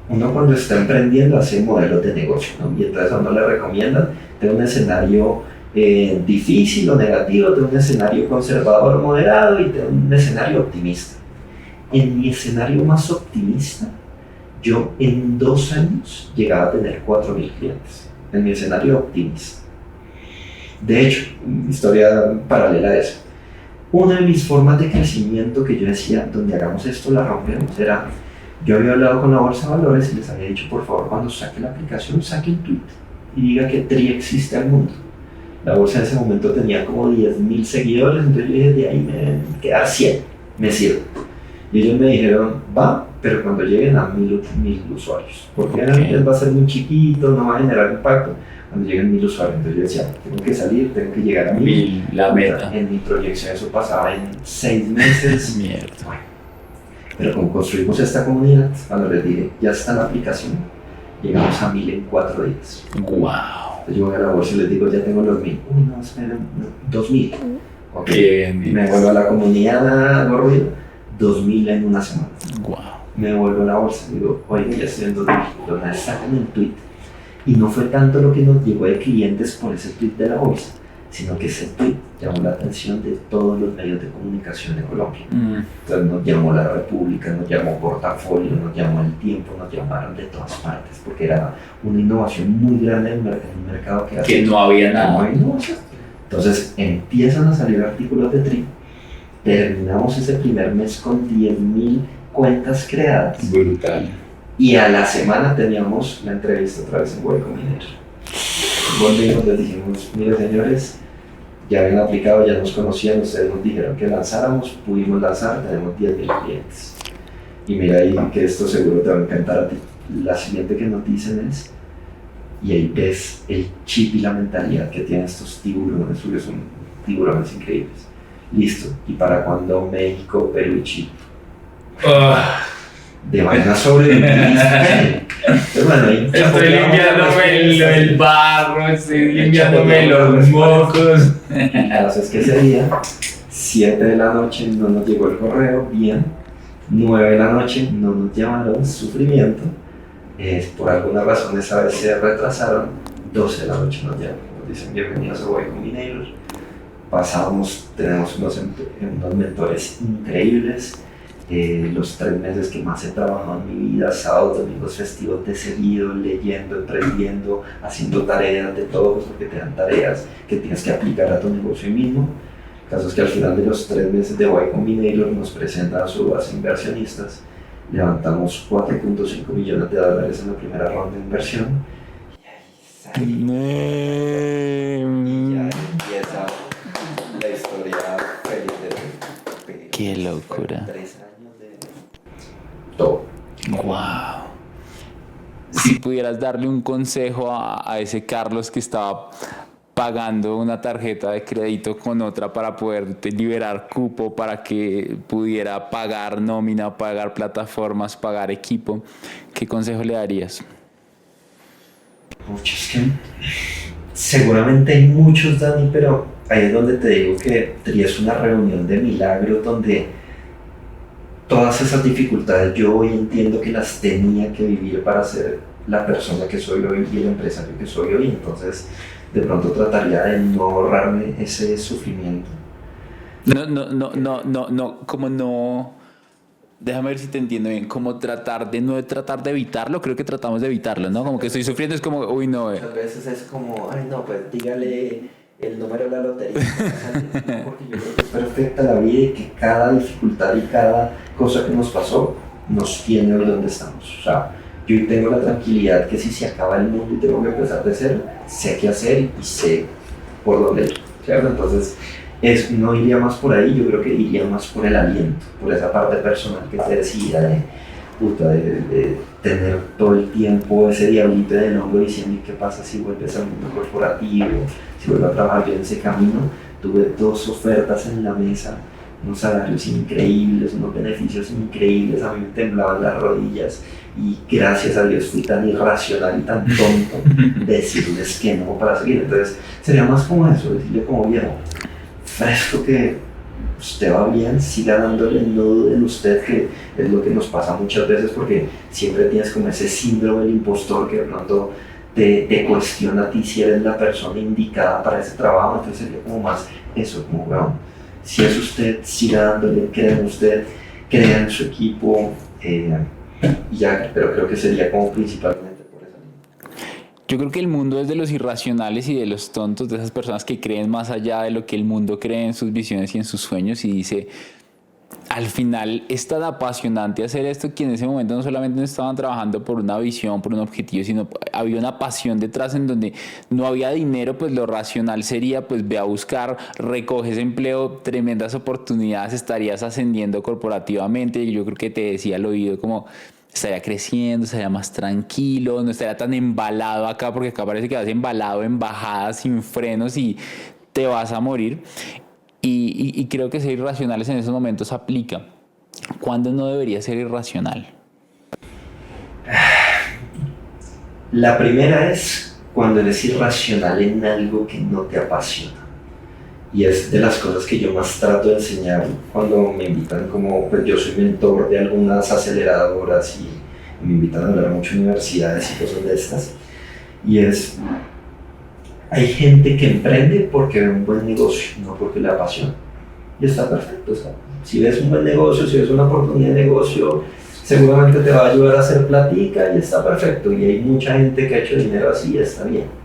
Uno cuando está emprendiendo hace modelos de negocio, ¿no? Y entonces a uno le recomiendan tener un escenario difícil o negativo, tener un escenario conservador o moderado y tener un escenario optimista. En mi escenario más optimista, yo en 2 años llegaba a tener 4.000 clientes, en mi escenario optimista. De hecho, una historia paralela a eso. Una de mis formas de crecimiento que yo decía, donde hagamos esto la rompemos, era, yo había hablado con la Bolsa de Valores y les había dicho, por favor, cuando saque la aplicación, saque un tweet y diga que TRI existe al mundo. La Bolsa en ese momento tenía como 10.000 seguidores, entonces yo dije, de ahí me quedar 100, me sirve. Y ellos me dijeron, va, pero cuando lleguen a 1.000 usuarios, porque antes va a ser muy chiquito, no va a generar impacto. Cuando lleguen 1.000 usuarios, entonces yo decía, tengo que salir, tengo que llegar a 1.000. La meta. En mi proyección eso pasaba en 6 meses. Mierda. Bueno, pero como construimos esta comunidad, cuando les dije, ya está la aplicación, llegamos a 1.000 en 4 días. Wow. Entonces yo voy a la bolsa y les digo, ya tengo los 1000. Uy, no, esperen, no, 2000. Ok, Bien, me vuelvo a la comunidad, hago ruido, 2000 en una semana. Wow. Me vuelvo a la bolsa y digo, oiga, ya estoy en 2000. Pero me sacan el tweet. Y no fue tanto lo que nos llegó de clientes por ese tweet de la bolsa, sino que ese tweet llamó la atención de todos los medios de comunicación de Colombia. Entonces nos llamó La República, nos llamó Portafolio, nos llamó El Tiempo, nos llamaron de todas partes, porque era una innovación muy grande en un mercado que, Que no había no nada. había innovación. Entonces empiezan a salir artículos de TRI, terminamos ese primer mes con 10.000 cuentas creadas. Brutal. Y a la semana teníamos la entrevista otra vez en Hueco Minero. Volvimos, les dijimos, mire señores, ya habían aplicado, ya nos conocían, ustedes nos dijeron que lanzáramos, pudimos lanzar, tenemos 10.000 clientes. Y mira ahí que esto seguro te va a encantar a ti. La siguiente que nos dicen es, y ahí ves el chip y la mentalidad que tienen estos tiburones, porque son tiburones increíbles. Listo, ¿y para cuándo México, Perú y Chile? De vaina sobrevivir. Bueno, ahí Estoy limpiándome el barro, estoy limpiándome los mocos. El caso es que ese día, 7 de la noche, no nos llegó el correo, bien. 9 de la noche, no nos llamaron, sufrimiento. Por alguna razón esa vez se retrasaron. 12 de la noche nos llaman, nos dicen bienvenidos a Hueco Minero. Pasamos, tenemos unos mentores increíbles. Los 3 meses que más he trabajado en mi vida, sábados, domingos, festivos de seguido, leyendo, emprendiendo, haciendo tareas de todos, porque te dan tareas que tienes que aplicar a tu negocio mismo. El caso es que al final de los 3 meses de Y Combinator nos presentan a su base inversionistas, levantamos $4.5 millones en la primera ronda de inversión. Y ya empieza la historia feliz de Qué locura. 3 años de todo. Wow. Si pudieras darle un consejo a ese Carlos que estaba pagando una tarjeta de crédito con otra para poder liberar cupo, para que pudiera pagar nómina, pagar plataformas, pagar equipo, ¿qué consejo le darías? Muchos que seguramente hay muchos, Dani, pero ahí es donde te digo que tenías una reunión de milagros donde todas esas dificultades yo hoy entiendo que las tenía que vivir para ser la persona que soy hoy y el empresario que soy hoy. Entonces de pronto trataría de no ahorrarme ese sufrimiento. Como no, déjame ver si te entiendo bien, como tratar de evitarlo, creo que tratamos de evitarlo, ¿no? Como que estoy sufriendo, es como, uy, no, Muchas veces es como, ay no, pues dígale el número de la lotería, porque yo creo que es perfecta la vida y que cada dificultad y cada cosa que nos pasó nos tiene hoy donde estamos. O sea, yo hoy tengo la tranquilidad que si se acaba el mundo y tengo que empezar de cero, sé qué hacer y sé por dónde ir, ¿cierto? Entonces, no iría más por ahí, yo creo que iría más por el aliento, por esa parte personal que te decía de tener todo el tiempo ese diablito en el hombro diciendo ¿y qué pasa si vuelves al mundo corporativo? Si vuelvo a trabajar yo en ese camino. Tuve 2 ofertas en la mesa, unos salarios increíbles, unos beneficios increíbles, a mí me temblaban las rodillas y gracias a Dios fui tan irracional y tan tonto de decirles que no para seguir. Entonces sería más como eso, decirle como viejo, fresco que usted va bien, siga dándole, no dude en usted, que es lo que nos pasa muchas veces porque siempre tienes como ese síndrome del impostor que de pronto te cuestiona a ti si eres la persona indicada para ese trabajo. Entonces sería como más eso, como bueno, si es usted, siga dándole, crea en usted, crea en su equipo, ya, pero creo que sería como principalmente por esa línea. Yo creo que el mundo es de los irracionales y de los tontos, de esas personas que creen más allá de lo que el mundo cree en sus visiones y en sus sueños, y dice, al final es tan apasionante hacer esto que en ese momento no solamente no estaban trabajando por una visión, por un objetivo, sino había una pasión detrás en donde no había dinero. Pues lo racional sería, pues ve a buscar, recoges empleo, tremendas oportunidades, estarías ascendiendo corporativamente. Yo creo que te decía al oído como estaría creciendo, estaría más tranquilo, no estaría tan embalado acá, porque acá parece que vas embalado en bajadas sin frenos y te vas a morir. Y creo que ser irracionales en esos momentos aplica. ¿Cuándo no debería ser irracional? La primera es cuando eres irracional en algo que no te apasiona. Y es de las cosas que yo más trato de enseñar cuando me invitan, como pues yo soy mentor de algunas aceleradoras y me invitan a hablar a muchas universidades y cosas de estas. Y es, hay gente que emprende porque ve un buen negocio, no porque le apasiona. Y está perfecto, o sea, si ves un buen negocio, si ves una oportunidad de negocio, seguramente te va a ayudar a hacer platica y está perfecto. Y hay mucha gente que ha hecho dinero así y está bien.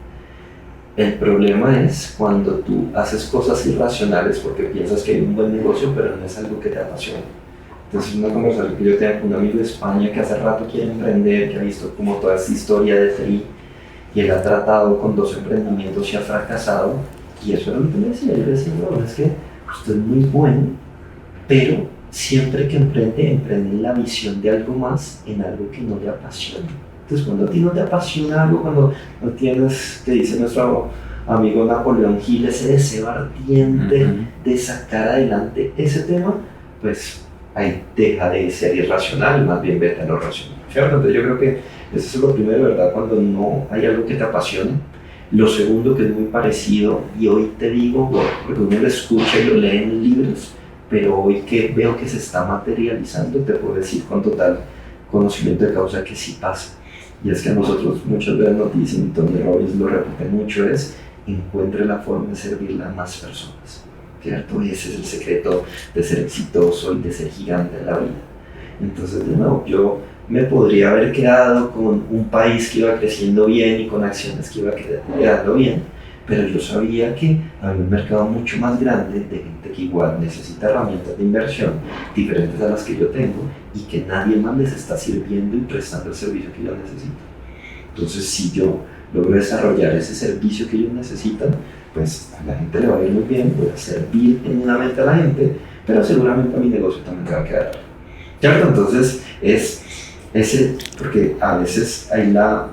El problema es cuando tú haces cosas irracionales porque piensas que hay un buen negocio, pero no es algo que te apasiona. Entonces, una conversación que yo tengo con un amigo de España que hace rato quiere emprender, que ha visto como toda esta historia de TRI, y él ha tratado con 2 emprendimientos y ha fracasado. Y eso era lo que me decía. Yo le decía, no, es que usted es muy bueno, pero siempre que emprende en la visión de algo más, en algo que no le apasiona. Entonces, cuando a ti no te apasiona algo, cuando no tienes, que dice nuestro amigo Napoleón Hill, ese deseo ardiente de sacar adelante ese tema, pues ahí deja de ser irracional, más bien vete a lo racional, ¿cierto? Entonces yo creo que eso es lo primero, ¿verdad? Cuando no hay algo que te apasione. Lo segundo, que es muy parecido, y hoy te digo, porque uno lo escucha y lo lee en libros, pero hoy que veo que se está materializando, te puedo decir con total conocimiento de causa que sí pasa. Y es que a nosotros muchas veces nos dicen, y Tony Robbins lo repite mucho, es encuentre la forma de servirle a más personas, ¿cierto? Y ese es el secreto de ser exitoso y de ser gigante en la vida. Entonces, de nuevo, yo me podría haber quedado con un país que iba creciendo bien y con acciones que iba quedando bien, pero yo sabía que había un mercado mucho más grande de gente que igual necesita herramientas de inversión diferentes a las que yo tengo y que nadie más les está sirviendo y prestando el servicio que ellos necesitan. Entonces, si yo logro desarrollar ese servicio que ellos necesitan, pues a la gente le va a ir muy bien, voy a servir genuinamente a la gente, pero seguramente a mi negocio también me va a quedar. ¿Cierto? Entonces, es ese, porque a veces hay la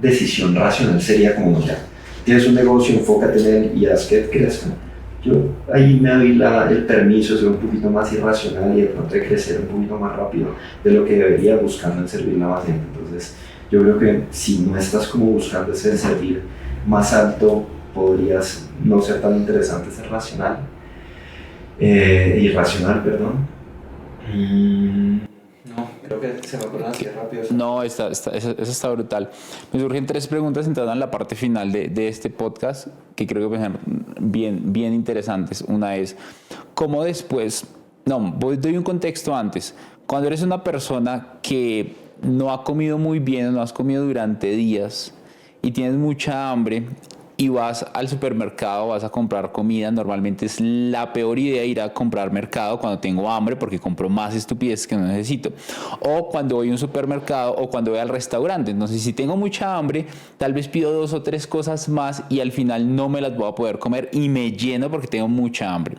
decisión racional sería como, ya, tienes un negocio, enfócate en él y haz que crezca. Yo ahí me doy el permiso de ser un poquito más irracional y de pronto de crecer un poquito más rápido de lo que debería, buscando en servir a más gente. Entonces, yo creo que si no estás como buscando ese servir más alto, podrías no ser tan interesante ser racional, irracional, perdón. No, creo que se me ocurren así rápido. No, eso está brutal. Me surgen 3 preguntas entrando en la parte final de este podcast que creo que son bien interesantes. Una es, ¿cómo después? No, doy un contexto antes. Cuando eres una persona que no ha comido muy bien o no has comido durante días y tienes mucha hambre y vas al supermercado, vas a comprar comida, normalmente es la peor idea ir a comprar mercado cuando tengo hambre porque compro más estupideces que no necesito. O cuando voy a un supermercado o cuando voy al restaurante. Entonces, si tengo mucha hambre, tal vez pido 2 o 3 cosas más y al final no me las voy a poder comer y me lleno porque tengo mucha hambre.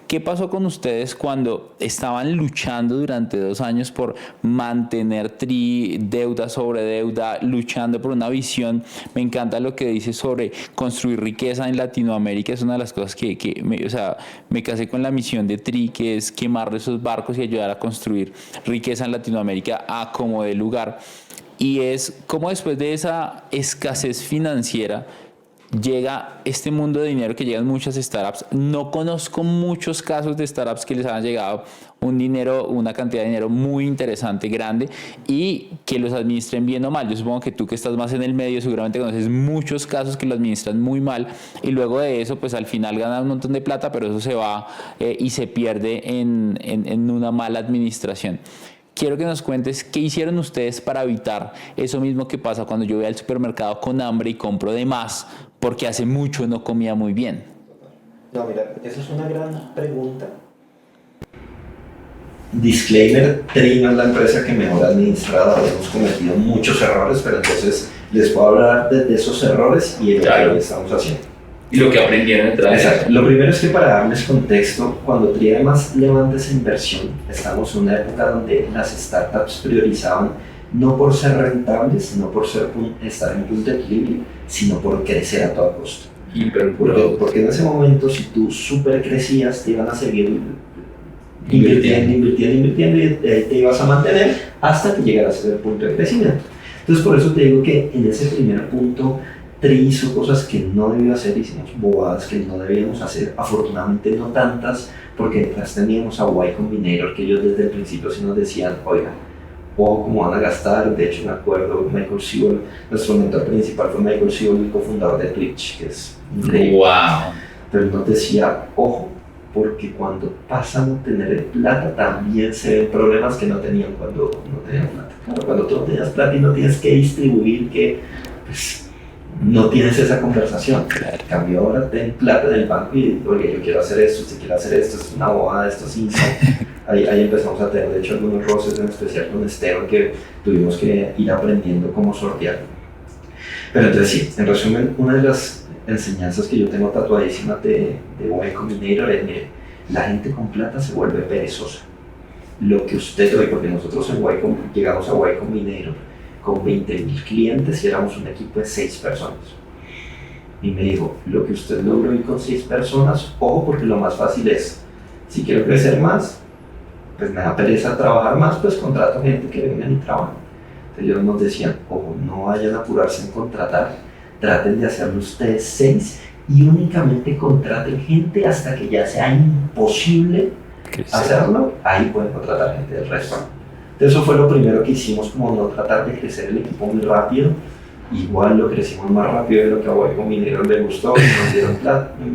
¿Qué pasó con ustedes cuando estaban luchando durante 2 años por mantener TRI, deuda sobre deuda, luchando por una visión? Me encanta lo que dice sobre construir riqueza en Latinoamérica. Es una de las cosas que me casé con la misión de TRI, que es quemar esos barcos y ayudar a construir riqueza en Latinoamérica a como de lugar. Y es como después de esa escasez financiera llega este mundo de dinero, que llegan muchas startups. No conozco muchos casos de startups que les han llegado una cantidad de dinero muy interesante, grande, y que los administren bien o mal. Yo supongo que tú, que estás más en el medio, seguramente conoces muchos casos que lo administran muy mal y luego de eso pues al final ganan un montón de plata, pero eso se va y se pierde en una mala administración. Quiero que nos cuentes qué hicieron ustedes para evitar eso mismo que pasa cuando yo voy al supermercado con hambre y compro de más porque hace mucho no comía muy bien. No, mira, esa es una gran pregunta. Disclaimer, TRI no es la empresa que mejor administrada, hemos cometido muchos errores, pero entonces les puedo hablar de esos errores y de lo que estamos haciendo. Y lo que aprendieron detrás. Exacto. Lo primero es que, para darles contexto, cuando TRI además levanta esa inversión, estamos en una época donde las startups priorizaban no por ser rentables, no por estar en punto de equilibrio, sino por crecer a toda costa. Porque en ese momento, si tú súper crecías, te iban a seguir invirtiendo y te ibas a mantener hasta que llegaras a ese punto de crecimiento. Entonces, por eso te digo que en ese primer punto Tri hizo cosas que no debió hacer, hicimos bobadas que no debíamos hacer, afortunadamente no tantas, porque detrás teníamos a Y Combinator, que ellos desde el principio sí nos decían, oiga, ojo cómo van a gastar. De hecho me acuerdo, Michael Sewell, nuestro mentor principal fue Michael Sewell, el cofundador de Twitch, que es increíble. Wow. Pero él nos decía, ojo, porque cuando pasan a tener plata también se ven problemas que no tenían cuando no tenían plata. Claro, cuando tú no tenías plata y no tienes que distribuir, que pues no tienes esa conversación. Claro. En cambio ahora ten plata en el banco y oye, yo quiero hacer esto, usted quiere hacer esto, es una bobada, esto es insano. Ahí empezamos a tener de hecho algunos roces, en especial con Esteban, que tuvimos que ir aprendiendo cómo sortear. Pero entonces sí, en resumen, una de las enseñanzas que yo tengo tatuadísima de Y Combinator es, mire, la gente con plata se vuelve perezosa. Lo que usted hoy, porque nosotros llegamos a Y Combinator con 20,000 clientes y éramos un equipo de 6 personas. Y me dijo, lo que usted logró hoy con 6 personas, ojo, porque lo más fácil es, si quiero crecer más, pues me da pereza trabajar más, pues contrato gente que vengan y trabajen. Entonces ellos nos decían, ojo, no vayan a apurarse en contratar, traten de hacerlo ustedes 6 y únicamente contraten gente hasta que ya sea imposible hacerlo, ahí pueden contratar gente del resto. Eso fue lo primero que hicimos, como no tratar de crecer el equipo muy rápido. Igual lo crecimos más rápido de lo que a Y Combinator le gustó,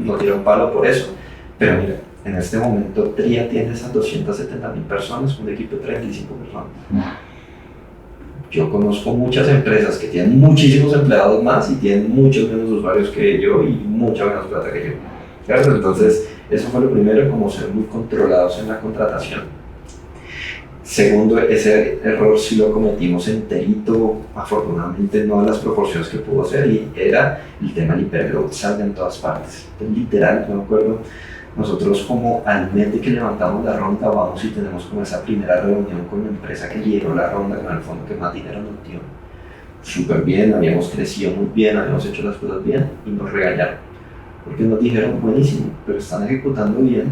nos dieron palo por eso. Pero mira, en este momento TRIA tiene esas 270,000 personas, un equipo de 35 personas. Yo conozco muchas empresas que tienen muchísimos empleados más y tienen muchos menos usuarios que yo y mucha menos plata que yo. ¿Cierto? Entonces, eso fue lo primero, como ser muy controlados en la contratación. Segundo, ese error sí lo cometimos enterito, afortunadamente no a las proporciones que pudo ser, y era el tema del hipergrowth, salga en todas partes. Entonces, literal, yo me acuerdo, nosotros como al mes de que levantamos la ronda vamos y tenemos como esa primera reunión con la empresa que lideró la ronda, con el fondo que más dinero nos dio. Súper bien, habíamos crecido muy bien, habíamos hecho las cosas bien y nos regañaron. Porque nos dijeron, buenísimo, pero están ejecutando bien,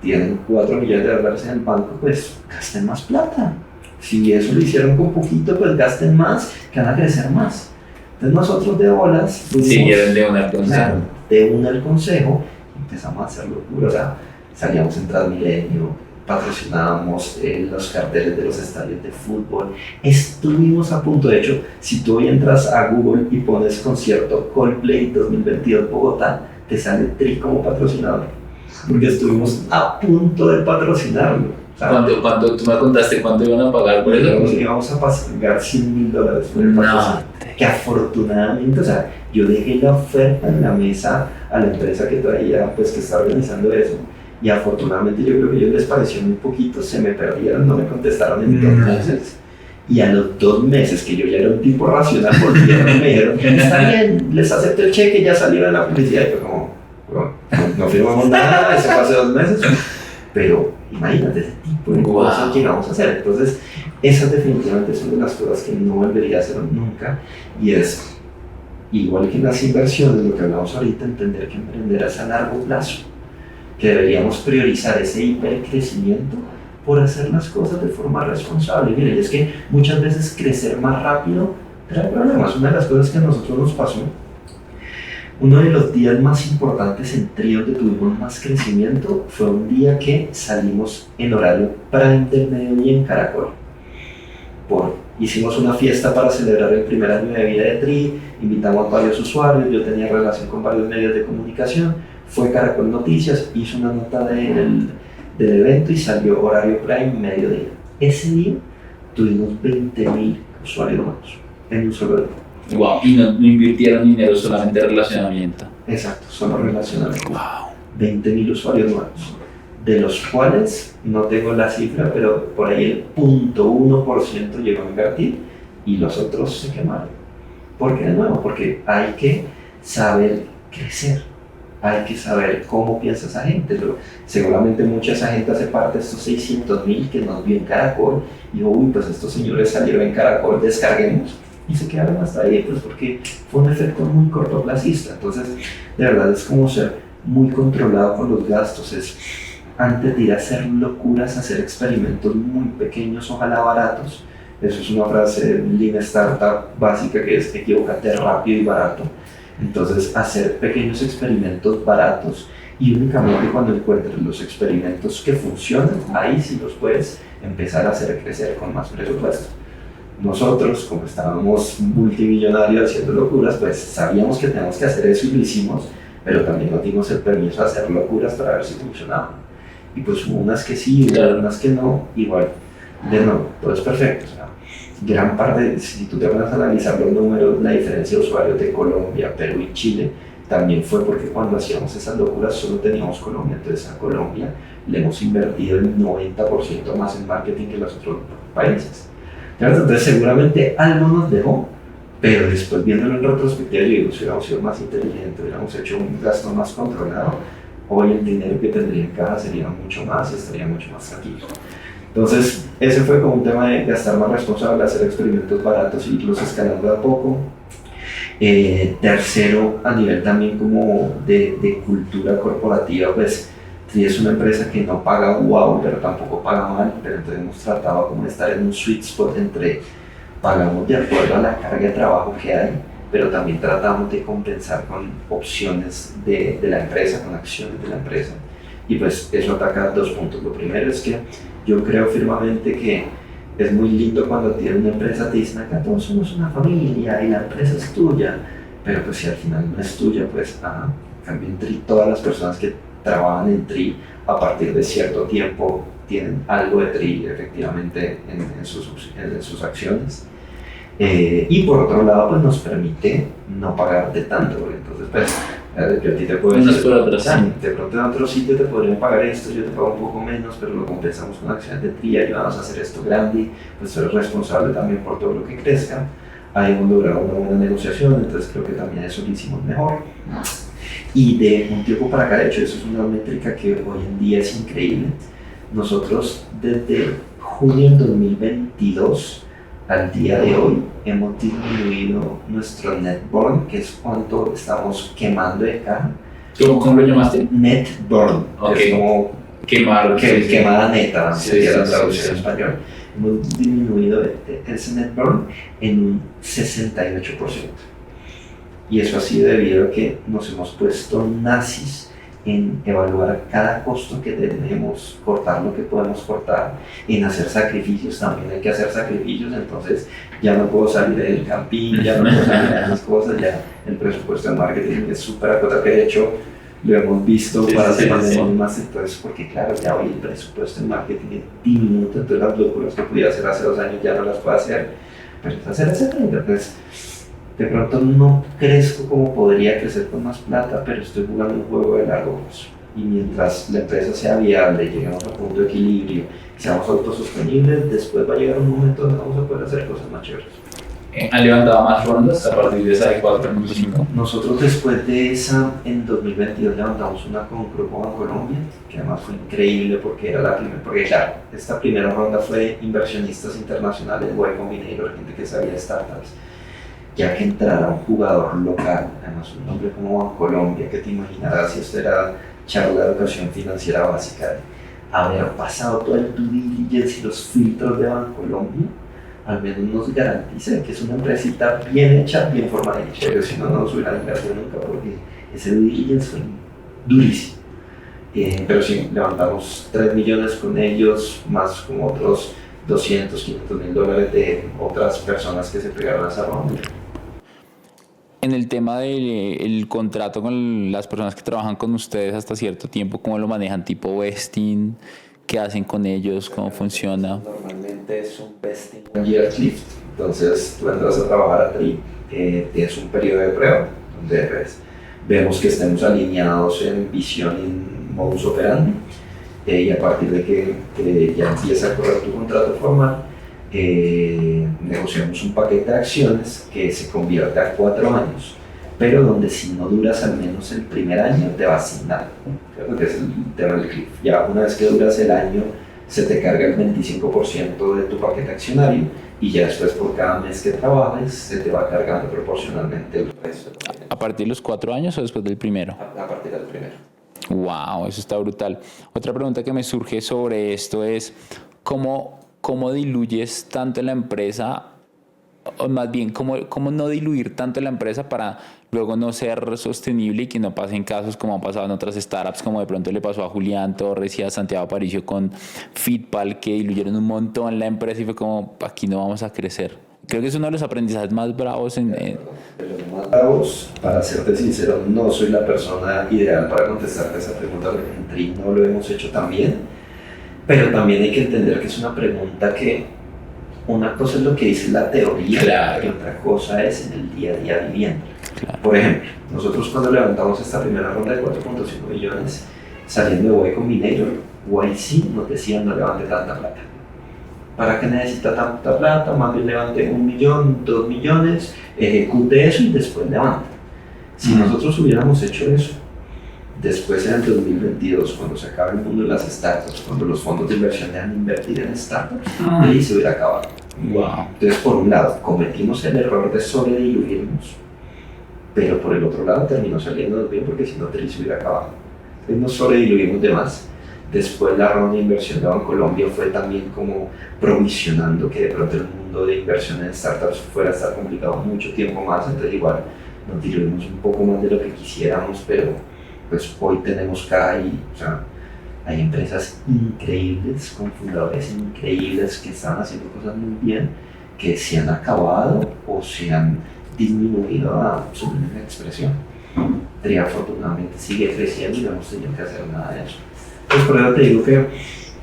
tienen 4 millones de dólares en el banco, pues gasten más plata. Si eso lo hicieron con poquito, pues gasten más, que van a crecer más. Entonces nosotros de bolas siguieron de una al consejo. Claro, de una al consejo, empezamos a hacer locura. O sea, salíamos en Transmilenio, patrocinábamos los carteles de los estadios de fútbol. Estuvimos a punto, de hecho, si tú hoy entras a Google y pones concierto Coldplay 2022 Bogotá, te sale TRI como patrocinador. Porque estuvimos a punto de patrocinarlo. Cuando tú me contaste cuánto iban a pagar por eso, íbamos a pagar $100,000 por el patrocinio. Que afortunadamente, o sea, yo dejé la oferta en la mesa a la empresa que traía, pues que está organizando eso. Y afortunadamente yo creo que a ellos les pareció muy poquito, se me perdieron, no me contestaron en 2 meses. Y a los 2 meses, que yo ya era un tipo racional, volvieron y me dijeron, está bien, les acepto el cheque, ya salió de la publicidad. Y fue como, no firmamos nada, eso fue hace 2 meses. Pero imagínate ese tipo de cosas que vamos a hacer. Entonces, esas definitivamente son de las cosas que no volvería a hacer nunca. Y es, igual que en las inversiones, lo que hablamos ahorita, entender que emprender es a largo plazo. Que deberíamos priorizar ese hipercrecimiento por hacer las cosas de forma responsable. Miren, es que muchas veces crecer más rápido trae problemas. Una de las cosas que a nosotros nos pasó, uno de los días más importantes en TRI donde tuvimos más crecimiento fue un día que salimos en horario prime del mediodía en Caracol. Hicimos una fiesta para celebrar el primer año de vida de TRI, invitamos a varios usuarios, yo tenía relación con varios medios de comunicación, fue Caracol Noticias, hizo una nota del evento y salió horario prime mediodía. Ese día tuvimos 20,000 usuarios nuevos en un solo día. Wow, y no invirtieron dinero, solamente relacionamiento. Exacto, solo relacionamiento. Wow. 20,000 usuarios nuevos, de los cuales no tengo la cifra, pero por ahí el 0.1% llegó a invertir y los otros se quemaron. ¿Por qué de nuevo? Porque hay que saber crecer, hay que saber cómo piensa esa gente. Pero seguramente mucha esa gente hace parte de estos 600,000 que nos vio en Caracol y dijo, uy, pues estos señores salieron en Caracol, descarguemos. Y se quedaron hasta ahí, pues porque fue un efecto muy cortoplacista. Entonces, de verdad es como ser muy controlado con los gastos. Es, antes de ir a hacer locuras, hacer experimentos muy pequeños, ojalá baratos. Eso es una frase Lean Startup básica que es equivócate rápido y barato. Entonces, hacer pequeños experimentos baratos y únicamente cuando encuentres los experimentos que funcionan, ahí sí los puedes empezar a hacer crecer con más presupuesto. Nosotros, como estábamos multimillonarios haciendo locuras, pues sabíamos que teníamos que hacer eso y lo hicimos, pero también nos dimos el permiso de hacer locuras para ver si funcionaban. Y pues hubo unas que sí, hubo unas que no, igual, de nuevo, todo es perfecto. O sea, gran parte, si tú te vas a analizar los números, la diferencia de usuarios de Colombia, Perú y Chile, también fue porque cuando hacíamos esas locuras solo teníamos Colombia, entonces a Colombia le hemos invertido el 90% más en marketing que los otros países. Entonces seguramente algo nos dejó, pero después viéndolo en retrospectiva, yo digo, si hubiéramos sido más inteligentes, hubiéramos hecho un gasto más controlado, hoy el dinero que tendría en caja sería mucho más y estaría mucho más tranquilo. Entonces, ese fue como un tema de gastar más responsable, hacer experimentos baratos y irlos escalando de a poco. Tercero, a nivel también como de cultura corporativa, pues si es una empresa que no paga wow, pero tampoco paga mal, pero entonces hemos tratado como de estar en un sweet spot entre pagamos de acuerdo a la carga de trabajo que hay, pero también tratamos de compensar con opciones de la empresa, con acciones de la empresa. Y pues eso ataca dos puntos. Lo primero es que yo creo firmemente que es muy lindo cuando tienes una empresa, te dicen acá todos somos una familia y la empresa es tuya, pero pues si al final no es tuya, pues en cambio en Tri todas las personas que trabajan en Tri a partir de cierto tiempo tienen algo de Tri efectivamente en sus acciones. Y por otro lado, pues nos permite no pagarte tanto, porque entonces pues yo a ti te puedo decir, de pronto en otro sitio te podrían pagar esto, yo te pago un poco menos, pero lo compensamos con acciones de Tri, ayudamos a hacer esto grande, pues tú eres responsable también por todo lo que crezca. Ahí hemos logrado una buena negociación, entonces creo que también eso lo hicimos mejor. Y de un tiempo para acá, de hecho, eso es una métrica que hoy en día es increíble. Nosotros desde junio del 2022 al día de hoy hemos disminuido nuestro net burn, que es cuánto estamos quemando de caja. ¿Cómo lo llamaste? Net burn, okay. Es como quemada neta, sería la traducción en español. Hemos disminuido ese net burn en un 68%. Y eso ha sido debido a que nos hemos puesto nazis en evaluar cada costo que tenemos, cortar lo que podemos cortar, en hacer sacrificios, también hay que hacer sacrificios, entonces ya no puedo salir del camping, ya no puedo salir de esas cosas, ya el presupuesto de marketing es súper acotado, que de hecho lo hemos visto para temas de más, entonces porque claro, ya hoy el presupuesto en marketing es diminuto, entonces las locuras que podía hacer hace 2 años ya no las puedo hacer, pero es hacer ese entonces de pronto no crezco como podría crecer con más plata, pero estoy jugando un juego de largo plazo. Y mientras la empresa sea viable, lleguemos a un punto de equilibrio, seamos autosostenibles, después va a llegar un momento donde vamos a poder hacer cosas más chéveres. ¿Han levantado más rondas a partir de esa de 4.5? Nosotros después de esa, en 2022 levantamos una con Grupo Bancolombia, que además fue increíble porque era la primera, porque claro, esta primera ronda fue inversionistas internacionales, Y Combinator, gente que sabía de startups. Ya que entrara un jugador local, además un nombre como Bancolombia, que te imaginarás si esto era charla de educación financiera básica, haber pasado todo el due diligence y los filtros de Bancolombia, al menos nos garantiza que es una empresita bien hecha, bien formada, pero si no, no nos hubieran invertido nunca, porque ese due diligence fue durísimo. Pero sí, levantamos 3 millones con ellos, más como otros 200, 500 mil dólares de otras personas que se pegaron a esa ronda. En el tema del contrato con las personas que trabajan con ustedes hasta cierto tiempo, ¿cómo lo manejan? ¿Tipo vesting? ¿Qué hacen con ellos? ¿Cómo funciona? Normalmente es un vesting year lift. Entonces tú entras a trabajar a Tri, tienes un periodo de prueba donde vemos que estemos alineados en visión y en modus operandi. Y a partir de que ya empieza a correr tu contrato formal, negociamos un paquete de acciones que se convierte a 4 años, pero donde si no duras al menos el primer año te vas sin nada, ¿cierto? Que es el tema del cliff. Ya una vez que duras el año se te carga el 25% de tu paquete accionario y ya después por cada mes que trabajes se te va cargando proporcionalmente el resto. ¿A partir de los 4 años o después del primero? A partir del primero. Wow, eso está brutal. Otra pregunta que me surge sobre esto es ¿cómo diluyes tanto en la empresa o más bien, cómo no diluir tanto la empresa para luego no ser sostenible y que no pasen casos como han pasado en otras startups, como de pronto le pasó a Julián Torres y a Santiago Aparicio con Fitpal, que diluyeron un montón la empresa y fue como, aquí no vamos a crecer. Creo que es uno de los aprendizajes más bravos De los más bravos, para serte sincero, no soy la persona ideal para contestarte esa pregunta, porque en TRI no lo hemos hecho tan bien, pero también hay que entender que es una pregunta que una cosa es lo que dice la teoría, claro, y otra cosa es en el día a día viviendo. Claro. Por ejemplo, nosotros cuando levantamos esta primera ronda de 4.5 millones, saliendo de Y Combinator, YC nos decía no levante tanta plata. ¿Para qué necesita tanta plata? Más bien levante 1 millón, 2 millones, ejecute eso y después levanta. Si nosotros hubiéramos hecho eso, después en el 2022, cuando se acabe el mundo de las startups, cuando los fondos de inversión dejan de invertir en startups, ahí se hubiera acabado. Wow. Entonces, por un lado, cometimos el error de sobrediluirnos, pero por el otro lado terminó saliéndonos bien porque si no, TRI se hubiera acabado. Entonces nos sobrediluimos de más. Después la ronda de inversión de Bancolombia fue también como provisionando que de pronto el mundo de inversión en startups fuera a estar complicado mucho tiempo más, entonces igual nos diluimos un poco más de lo que quisiéramos, pero pues hoy tenemos o sea, hay empresas increíbles, con fundadores increíbles que están haciendo cosas muy bien, que se han acabado o se han disminuido a su mínima expresión. TRI afortunadamente sigue creciendo y no hemos tenido que hacer nada de eso. Pues por eso te digo que, o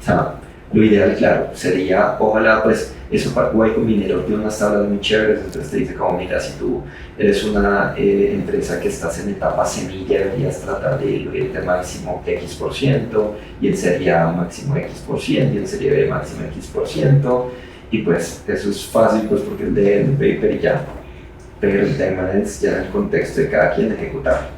sea, lo ideal, claro, sería, ojalá, pues, eso para Y Combinator tiene unas tablas muy chéveres, entonces te dice como, mira, si tú eres una empresa que estás en etapa semilla, deberías tratar de diluirte máximo X%, y en serie A máximo X%, y en serie B máximo X%, y pues eso es fácil, pues, porque es de paper y ya, pero el tema es ya en el contexto de cada quien ejecutar.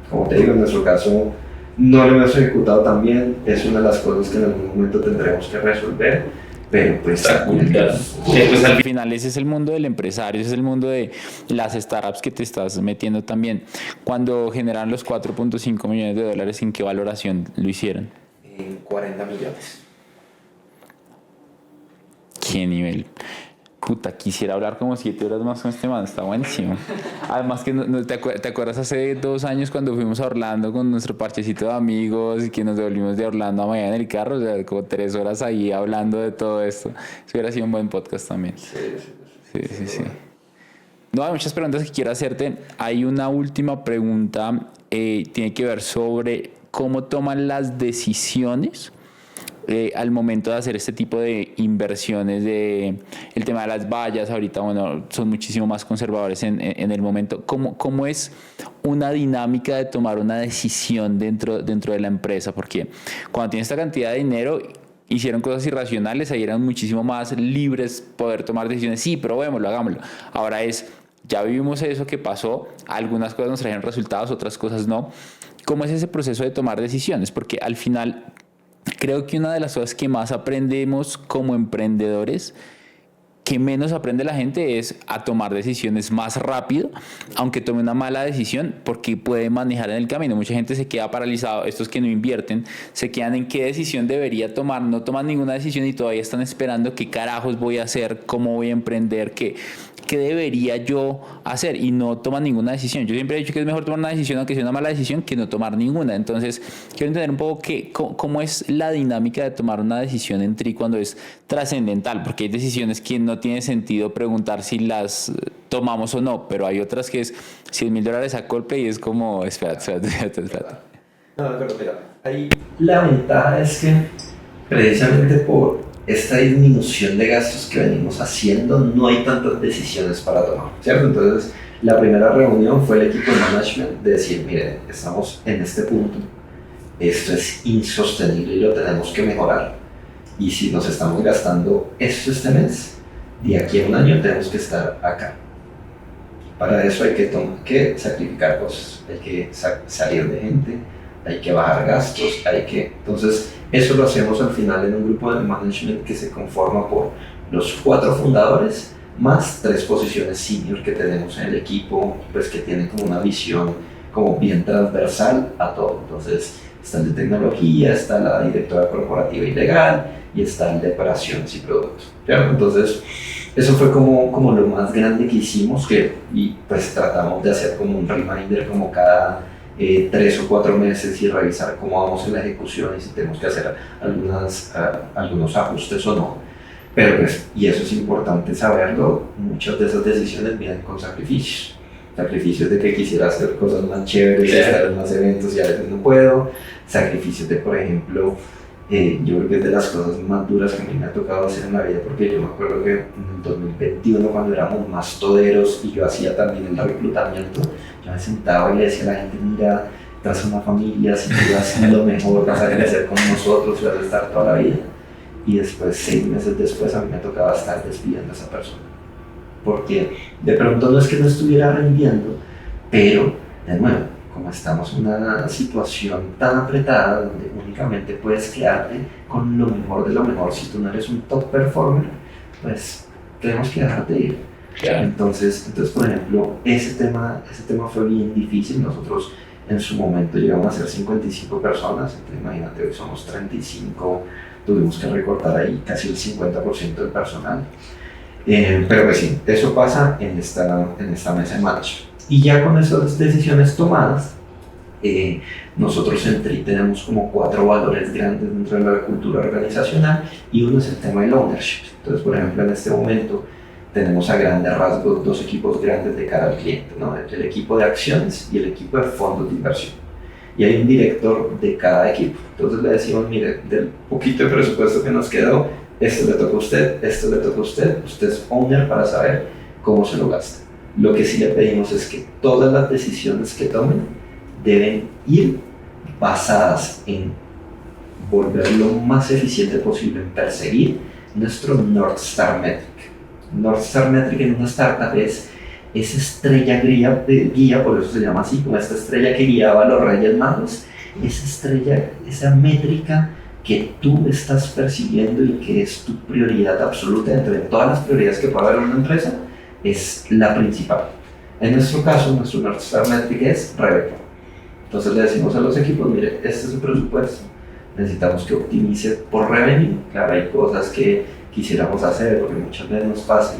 Como te digo, en nuestro caso, no lo hemos ejecutado tan bien, es una de las cosas que en algún momento tendremos que resolver, pero pues al final ese es el mundo del empresario, ese es el mundo de las startups que te estás metiendo también. Cuando generaron los 4.5 millones de dólares, ¿en qué valoración lo hicieron? En 40 millones. ¿Qué nivel? Puta, quisiera hablar como 7 horas más con este man, está buenísimo. Además que ¿te acuerdas hace 2 años cuando fuimos a Orlando con nuestro parchecito de amigos y que nos devolvimos de Orlando a Miami en el carro? O sea, como 3 horas ahí hablando de todo esto. Eso hubiera sido un buen podcast también. Sí. No, hay muchas preguntas que quiero hacerte. Hay una última pregunta, tiene que ver sobre cómo toman las decisiones al momento de hacer este tipo de inversiones, el tema de las vallas, ahorita bueno, son muchísimo más conservadores en el momento. ¿Cómo es una dinámica de tomar una decisión dentro de la empresa? Porque cuando tienes esta cantidad de dinero, hicieron cosas irracionales, ahí eran muchísimo más libres poder tomar decisiones. Sí, probémoslo, hagámoslo. Ahora ya vivimos eso que pasó, algunas cosas nos trajeron resultados, otras cosas no. ¿Cómo es ese proceso de tomar decisiones? Porque al final creo que una de las cosas que más aprendemos como emprendedores, que menos aprende la gente, es a tomar decisiones más rápido, aunque tome una mala decisión, porque puede manejar en el camino. Mucha gente se queda paralizado, estos que no invierten, se quedan en qué decisión debería tomar, no toman ninguna decisión y todavía están esperando qué carajos voy a hacer, cómo voy a emprender, qué debería yo hacer, y no toman ninguna decisión. Yo siempre he dicho que es mejor tomar una decisión, aunque sea una mala decisión, que no tomar ninguna. Entonces, quiero entender un poco cómo es la dinámica de tomar una decisión en TRI cuando es trascendental, porque hay decisiones que no tiene sentido preguntar si las tomamos o no, pero hay otras que es $100,000 a Coldplay y es como, espérate. No, pero mira, ahí la ventaja es que precisamente por esta disminución de gastos que venimos haciendo, no hay tantas decisiones para tomar, ¿cierto? Entonces, la primera reunión fue el equipo de management de decir, mire, estamos en este punto, esto es insostenible y lo tenemos que mejorar. Y si nos estamos gastando esto este mes, de aquí a un año tenemos que estar acá. Para eso hay que sacrificar cosas, hay que salir de gente, hay que bajar gastos, Entonces, eso lo hacemos al final en un grupo de management que se conforma por los 4 fundadores, más 3 posiciones senior que tenemos en el equipo, pues que tienen como una visión como bien transversal a todo. Entonces, está el de tecnología, está la directora corporativa y legal, y está el de operaciones y productos, ¿cierto? Entonces, Eso fue como lo más grande que hicimos, y pues tratamos de hacer como un reminder como cada 3 o 4 meses y revisar cómo vamos en la ejecución y si tenemos que hacer algunos ajustes o no. Pero pues, y eso es importante saberlo, muchas de esas decisiones vienen con sacrificios. Sacrificios de que quisiera hacer cosas más chéveres, estar en más eventos y a veces no puedo. Sacrificios de, por ejemplo, yo creo que es de las cosas más duras que a mí me ha tocado hacer en la vida, porque yo me acuerdo que en el 2021, cuando éramos más toderos y yo hacía también el reclutamiento, yo me sentaba y le decía a la gente, mira, estás en una familia, si tú haces lo mejor, vas a crecer con nosotros y vas a estar toda la vida. Y después, 6 meses después, a mí me tocaba estar despidiendo a esa persona. Porque de pronto no es que no estuviera rindiendo, pero de nuevo, como estamos en una situación tan apretada donde únicamente puedes quedarte con lo mejor de lo mejor, si tú no eres un top performer, pues tenemos que dejarte ir. Claro. Entonces, por ejemplo, ese tema fue bien difícil. Nosotros en su momento llegamos a ser 55 personas, entonces imagínate, hoy somos 35, tuvimos que recortar ahí casi el 50% del personal. Pero pues sí, eso pasa en esta mesa de management. Y ya con esas decisiones tomadas, nosotros en TRI tenemos como 4 valores grandes dentro de la cultura organizacional, y uno es el tema del ownership. Entonces, por ejemplo, en este momento tenemos a grandes rasgos 2 equipos grandes de cara al cliente, ¿no? El equipo de acciones y el equipo de fondos de inversión. Y hay un director de cada equipo. Entonces le decimos, mire, del poquito de presupuesto que nos quedó, esto le toca a usted, esto le toca a usted, usted es owner para saber cómo se lo gasta. Lo que sí le pedimos es que todas las decisiones que tomen deben ir basadas en volver lo más eficiente posible, en perseguir nuestro North Star Metric. North Star Metric en una startup es esa estrella guía, por eso se llama así, como esta estrella que guiaba a los Reyes Magos, esa estrella, esa métrica que tú estás persiguiendo y que es tu prioridad absoluta entre todas las prioridades que puede haber en una empresa, es la principal. En nuestro caso, nuestro North Star Metric es revenue. Entonces le decimos a los equipos, mire, este es el presupuesto, necesitamos que optimice por revenue. Claro, hay cosas que quisiéramos hacer, porque muchas veces nos pasa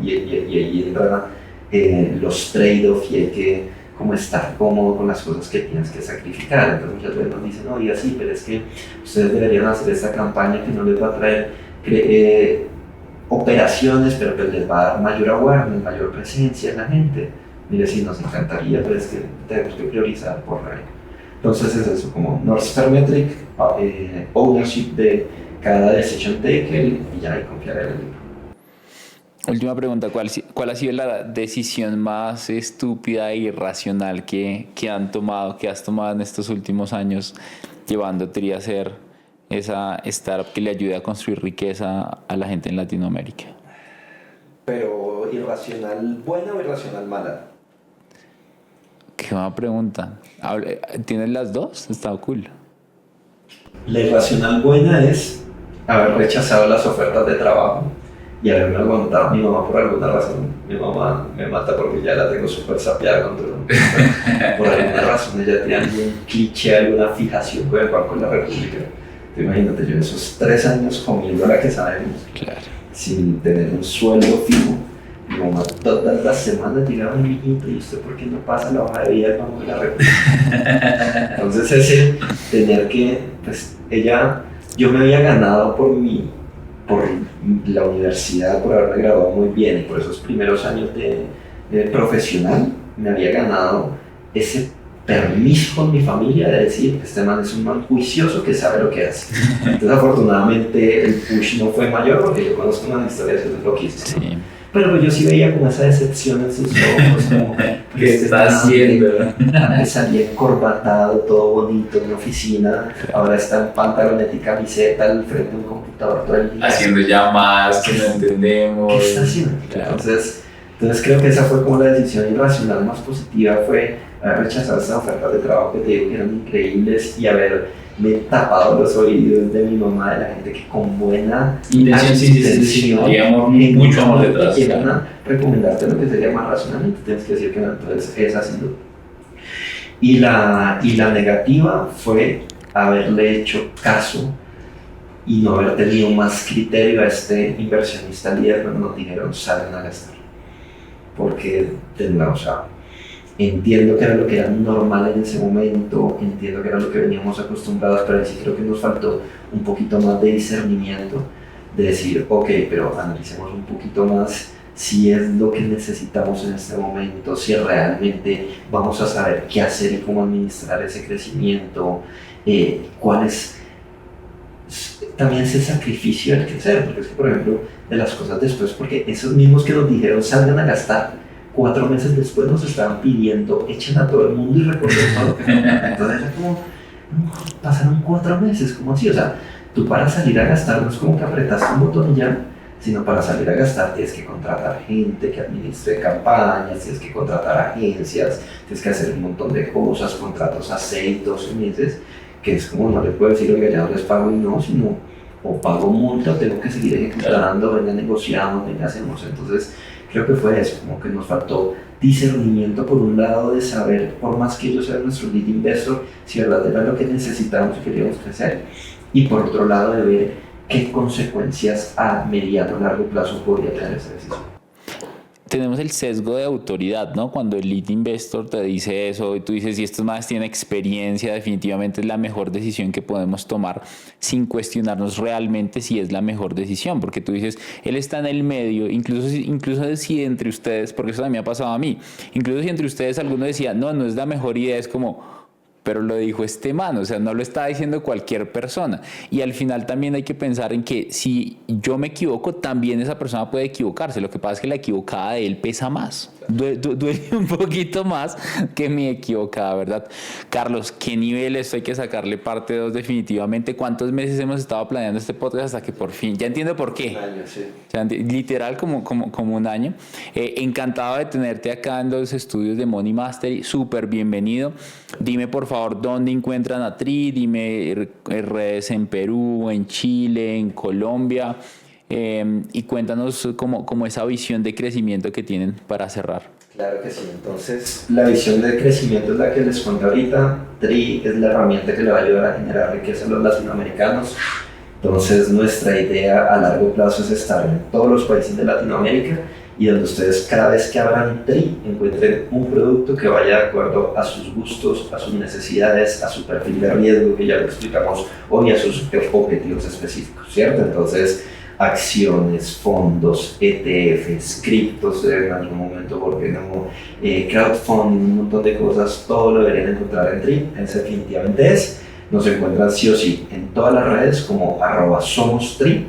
y ahí entran los trade-off y hay que como estar cómodo con las cosas que tienes que sacrificar. Entonces muchas veces nos dicen, no, y así, pero es que ustedes deberían hacer esta campaña que no les va a traer operaciones, pero que les va a dar mayor awareness, mayor presencia en la gente. Mire, sí, nos encantaría, pero es que tenemos que priorizar por revenue. Entonces es eso, como North Star Metric, ownership de cada decision taker, y ya hay confiar en el libro. Última pregunta, ¿cuál ha sido la decisión más estúpida e irracional que has tomado en estos últimos años, llevando TRI a ser esa startup que le ayude a construir riqueza a la gente en Latinoamérica? Pero irracional buena o irracional mala. Qué buena pregunta. ¿Tienes las dos? Está cool. La irracional buena es haber rechazado las ofertas de trabajo y haberme aguantado a mi mamá por alguna razón. Mi mamá me mata porque ya la tengo súper sapeada con todo. Por alguna razón ella tiene algún cliché, alguna fijación con el Banco de la República. Imagínate, yo esos 3 años comiendo a la que sabemos, Claro. sin tener un sueldo fijo. Mi mamá todas las semanas llegaba mi hijito, ¿y usted por qué no pasa la hoja de vida del Banco de la República? Entonces ese tener que, pues yo me había ganado por la universidad, por haberme graduado muy bien y por esos primeros años de profesional, me había ganado ese permiso con mi familia de decir que este man es un man juicioso que sabe lo que hace. Entonces afortunadamente el push no fue mayor porque yo conozco unas historias que es loquísimo. Sí. Pero yo sí veía como esa decepción en sus ojos, como ¿Qué está haciendo? Antes salía encorbatado, todo bonito en la oficina, ahora está en pantaloneta y camiseta al frente de un computador todo el día. Haciendo llamadas que no entendemos. ¿Qué está haciendo? Claro. Entonces creo que esa fue como la decisión irracional más positiva, fue haber rechazado esas ofertas de trabajo que te digo que eran increíbles y haberme tapado los oídos de mi mamá, de la gente que con buena Intención, sí. Había mucho amor detrás. Quieren recomendarte lo que sería más racionalmente, tienes que decir que no, entonces esa sin duda. Y la negativa fue haberle hecho caso y no haber tenido más criterio a este inversionista líder cuando nos dijeron salgan a gastar. Porque, o sea, entiendo que era lo que era normal en ese momento, entiendo que era lo que veníamos acostumbrados, pero sí creo que nos faltó un poquito más de discernimiento, de decir, ok, pero analicemos un poquito más si es lo que necesitamos en este momento, si realmente vamos a saber qué hacer y cómo administrar ese crecimiento, cuál es también ese sacrificio del crecer, porque es que, por ejemplo, de las cosas después, porque esos mismos que nos dijeron salgan a gastar, 4 meses después nos estaban pidiendo echen a todo el mundo y recorten todo lo que falta. Entonces era como, pasaron 4 meses, ¿cómo así? O sea, tú para salir a gastar no es como que apretaste un botón y ya, sino para salir a gastar tienes que contratar gente que administre campañas, tienes que contratar agencias, tienes que hacer un montón de cosas, contratos a 6, 12 meses, que es como no les puedo decir, oiga, ya no les pago y no, sino o pago multa o tengo que seguir ejecutando, venga negociando, venga hacemos. Entonces creo que fue eso, como que nos faltó discernimiento por un lado de saber, por más que ellos sean nuestro lead investor, si verdad era lo que necesitábamos y queríamos crecer, y por otro lado de ver qué consecuencias a mediano o largo plazo podría tener esa decisión. Tenemos el sesgo de autoridad, ¿no? Cuando el lead investor te dice eso y tú dices, si estos más tienen experiencia, definitivamente es la mejor decisión que podemos tomar sin cuestionarnos realmente si es la mejor decisión, porque tú dices, él está en el medio, incluso si entre ustedes, porque eso también me ha pasado a mí, incluso si entre ustedes alguno decía, no es la mejor idea, es como, pero lo dijo este man, o sea, no lo está diciendo cualquier persona. Y al final también hay que pensar en que si yo me equivoco, también esa persona puede equivocarse. Lo que pasa es que la equivocada de él pesa más. Duele un poquito más que mi equivocada, ¿verdad? Carlos, ¿qué niveles hay que sacarle parte 2 definitivamente? ¿Cuántos meses hemos estado planeando este podcast hasta que por fin? Ya entiendo por qué. Un año, sí. O sea, literal como un año. Encantado de tenerte acá en los estudios de Money Mastery. Súper bienvenido. Dime por favor dónde encuentran a Tri. Dime redes en Perú, en Chile, en Colombia. Y cuéntanos como esa visión de crecimiento que tienen para cerrar. Claro que sí, entonces la visión de crecimiento es la que les conté ahorita. Tri es la herramienta que le va a ayudar a generar riqueza a los latinoamericanos. Entonces nuestra idea a largo plazo es estar en todos los países de Latinoamérica y donde ustedes cada vez que abran Tri encuentren un producto que vaya de acuerdo a sus gustos, a sus necesidades, a su perfil de riesgo que ya lo explicamos hoy, a sus objetivos específicos, ¿cierto? Entonces acciones, fondos, ETFs, criptos en algún momento, porque no, crowdfunding, un montón de cosas, todo lo deberían encontrar en Tri, ese definitivamente es. Nos encuentran sí o sí en todas las redes como @somostri.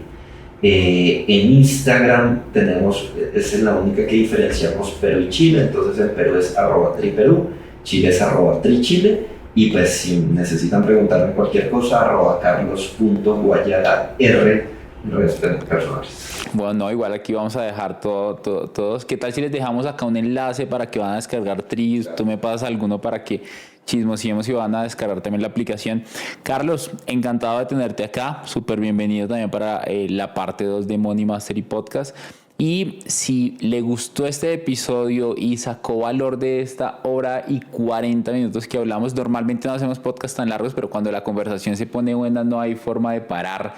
En Instagram tenemos, esa es la única que diferenciamos Perú y Chile, entonces en Perú es @triperú, Chile es @trichile, y pues si necesitan preguntarme cualquier cosa, @carlos.guayara r redes personales. Bueno, igual aquí vamos a dejar todos. ¿Qué tal si les dejamos acá un enlace para que van a descargar Tri? Tú me pasas alguno para que chismosiemos y van a descargar también la aplicación. Carlos, encantado de tenerte acá. Súper bienvenido también para la parte 2 de Money Mastery Podcast. Y si le gustó este episodio y sacó valor de esta hora y 40 minutos que hablamos, normalmente no hacemos podcast tan largos, pero cuando la conversación se pone buena no hay forma de parar.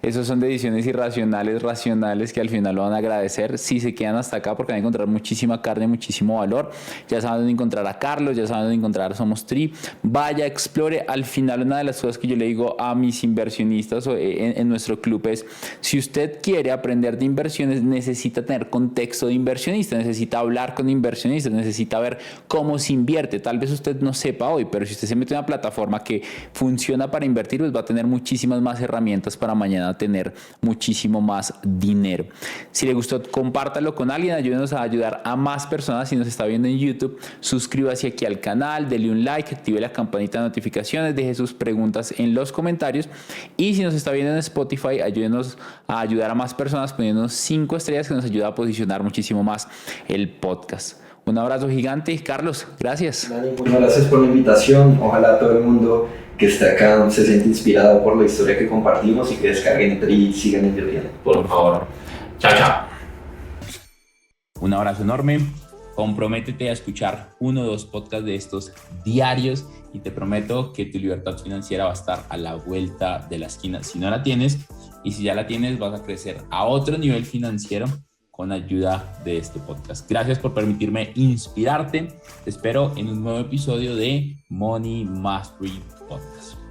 Esos son decisiones irracionales, racionales, que al final lo van a agradecer si se quedan hasta acá, porque van a encontrar muchísima carne, muchísimo valor. Ya saben dónde encontrar a Carlos, ya saben dónde encontrar a Somos Tri. Vaya, explore. Al final, una de las cosas que yo le digo a mis inversionistas en nuestro club es, si usted quiere aprender de inversiones, necesita tener contexto de inversionista, necesita hablar con inversionistas, necesita ver cómo se invierte. Tal vez usted no sepa hoy, pero si usted se mete en una plataforma que funciona para invertir, pues va a tener muchísimas más herramientas para mañana tener muchísimo más dinero. Si le gustó, compártalo con alguien, ayúdenos a ayudar a más personas. Si nos está viendo en YouTube, suscríbase aquí al canal, dele un like, active la campanita de notificaciones, deje sus preguntas en los comentarios, y si nos está viendo en Spotify, ayúdenos a ayudar a más personas poniéndonos 5 estrellas, que nos ayuda a posicionar muchísimo más el podcast. Un abrazo gigante. Carlos, gracias. Dani, muchas gracias por la invitación. Ojalá todo el mundo que está acá se siente inspirado por la historia que compartimos y que descarguen Tri y sigan invirtiendo. Por favor. Chao, chao. Un abrazo enorme. comprométete a escuchar 1 o 2 podcasts de estos diarios y te prometo que tu libertad financiera va a estar a la vuelta de la esquina. Si no la tienes y si ya la tienes, vas a crecer a otro nivel financiero con ayuda de este podcast. Gracias por permitirme inspirarte. Te espero en un nuevo episodio de Money Mastery Podcast.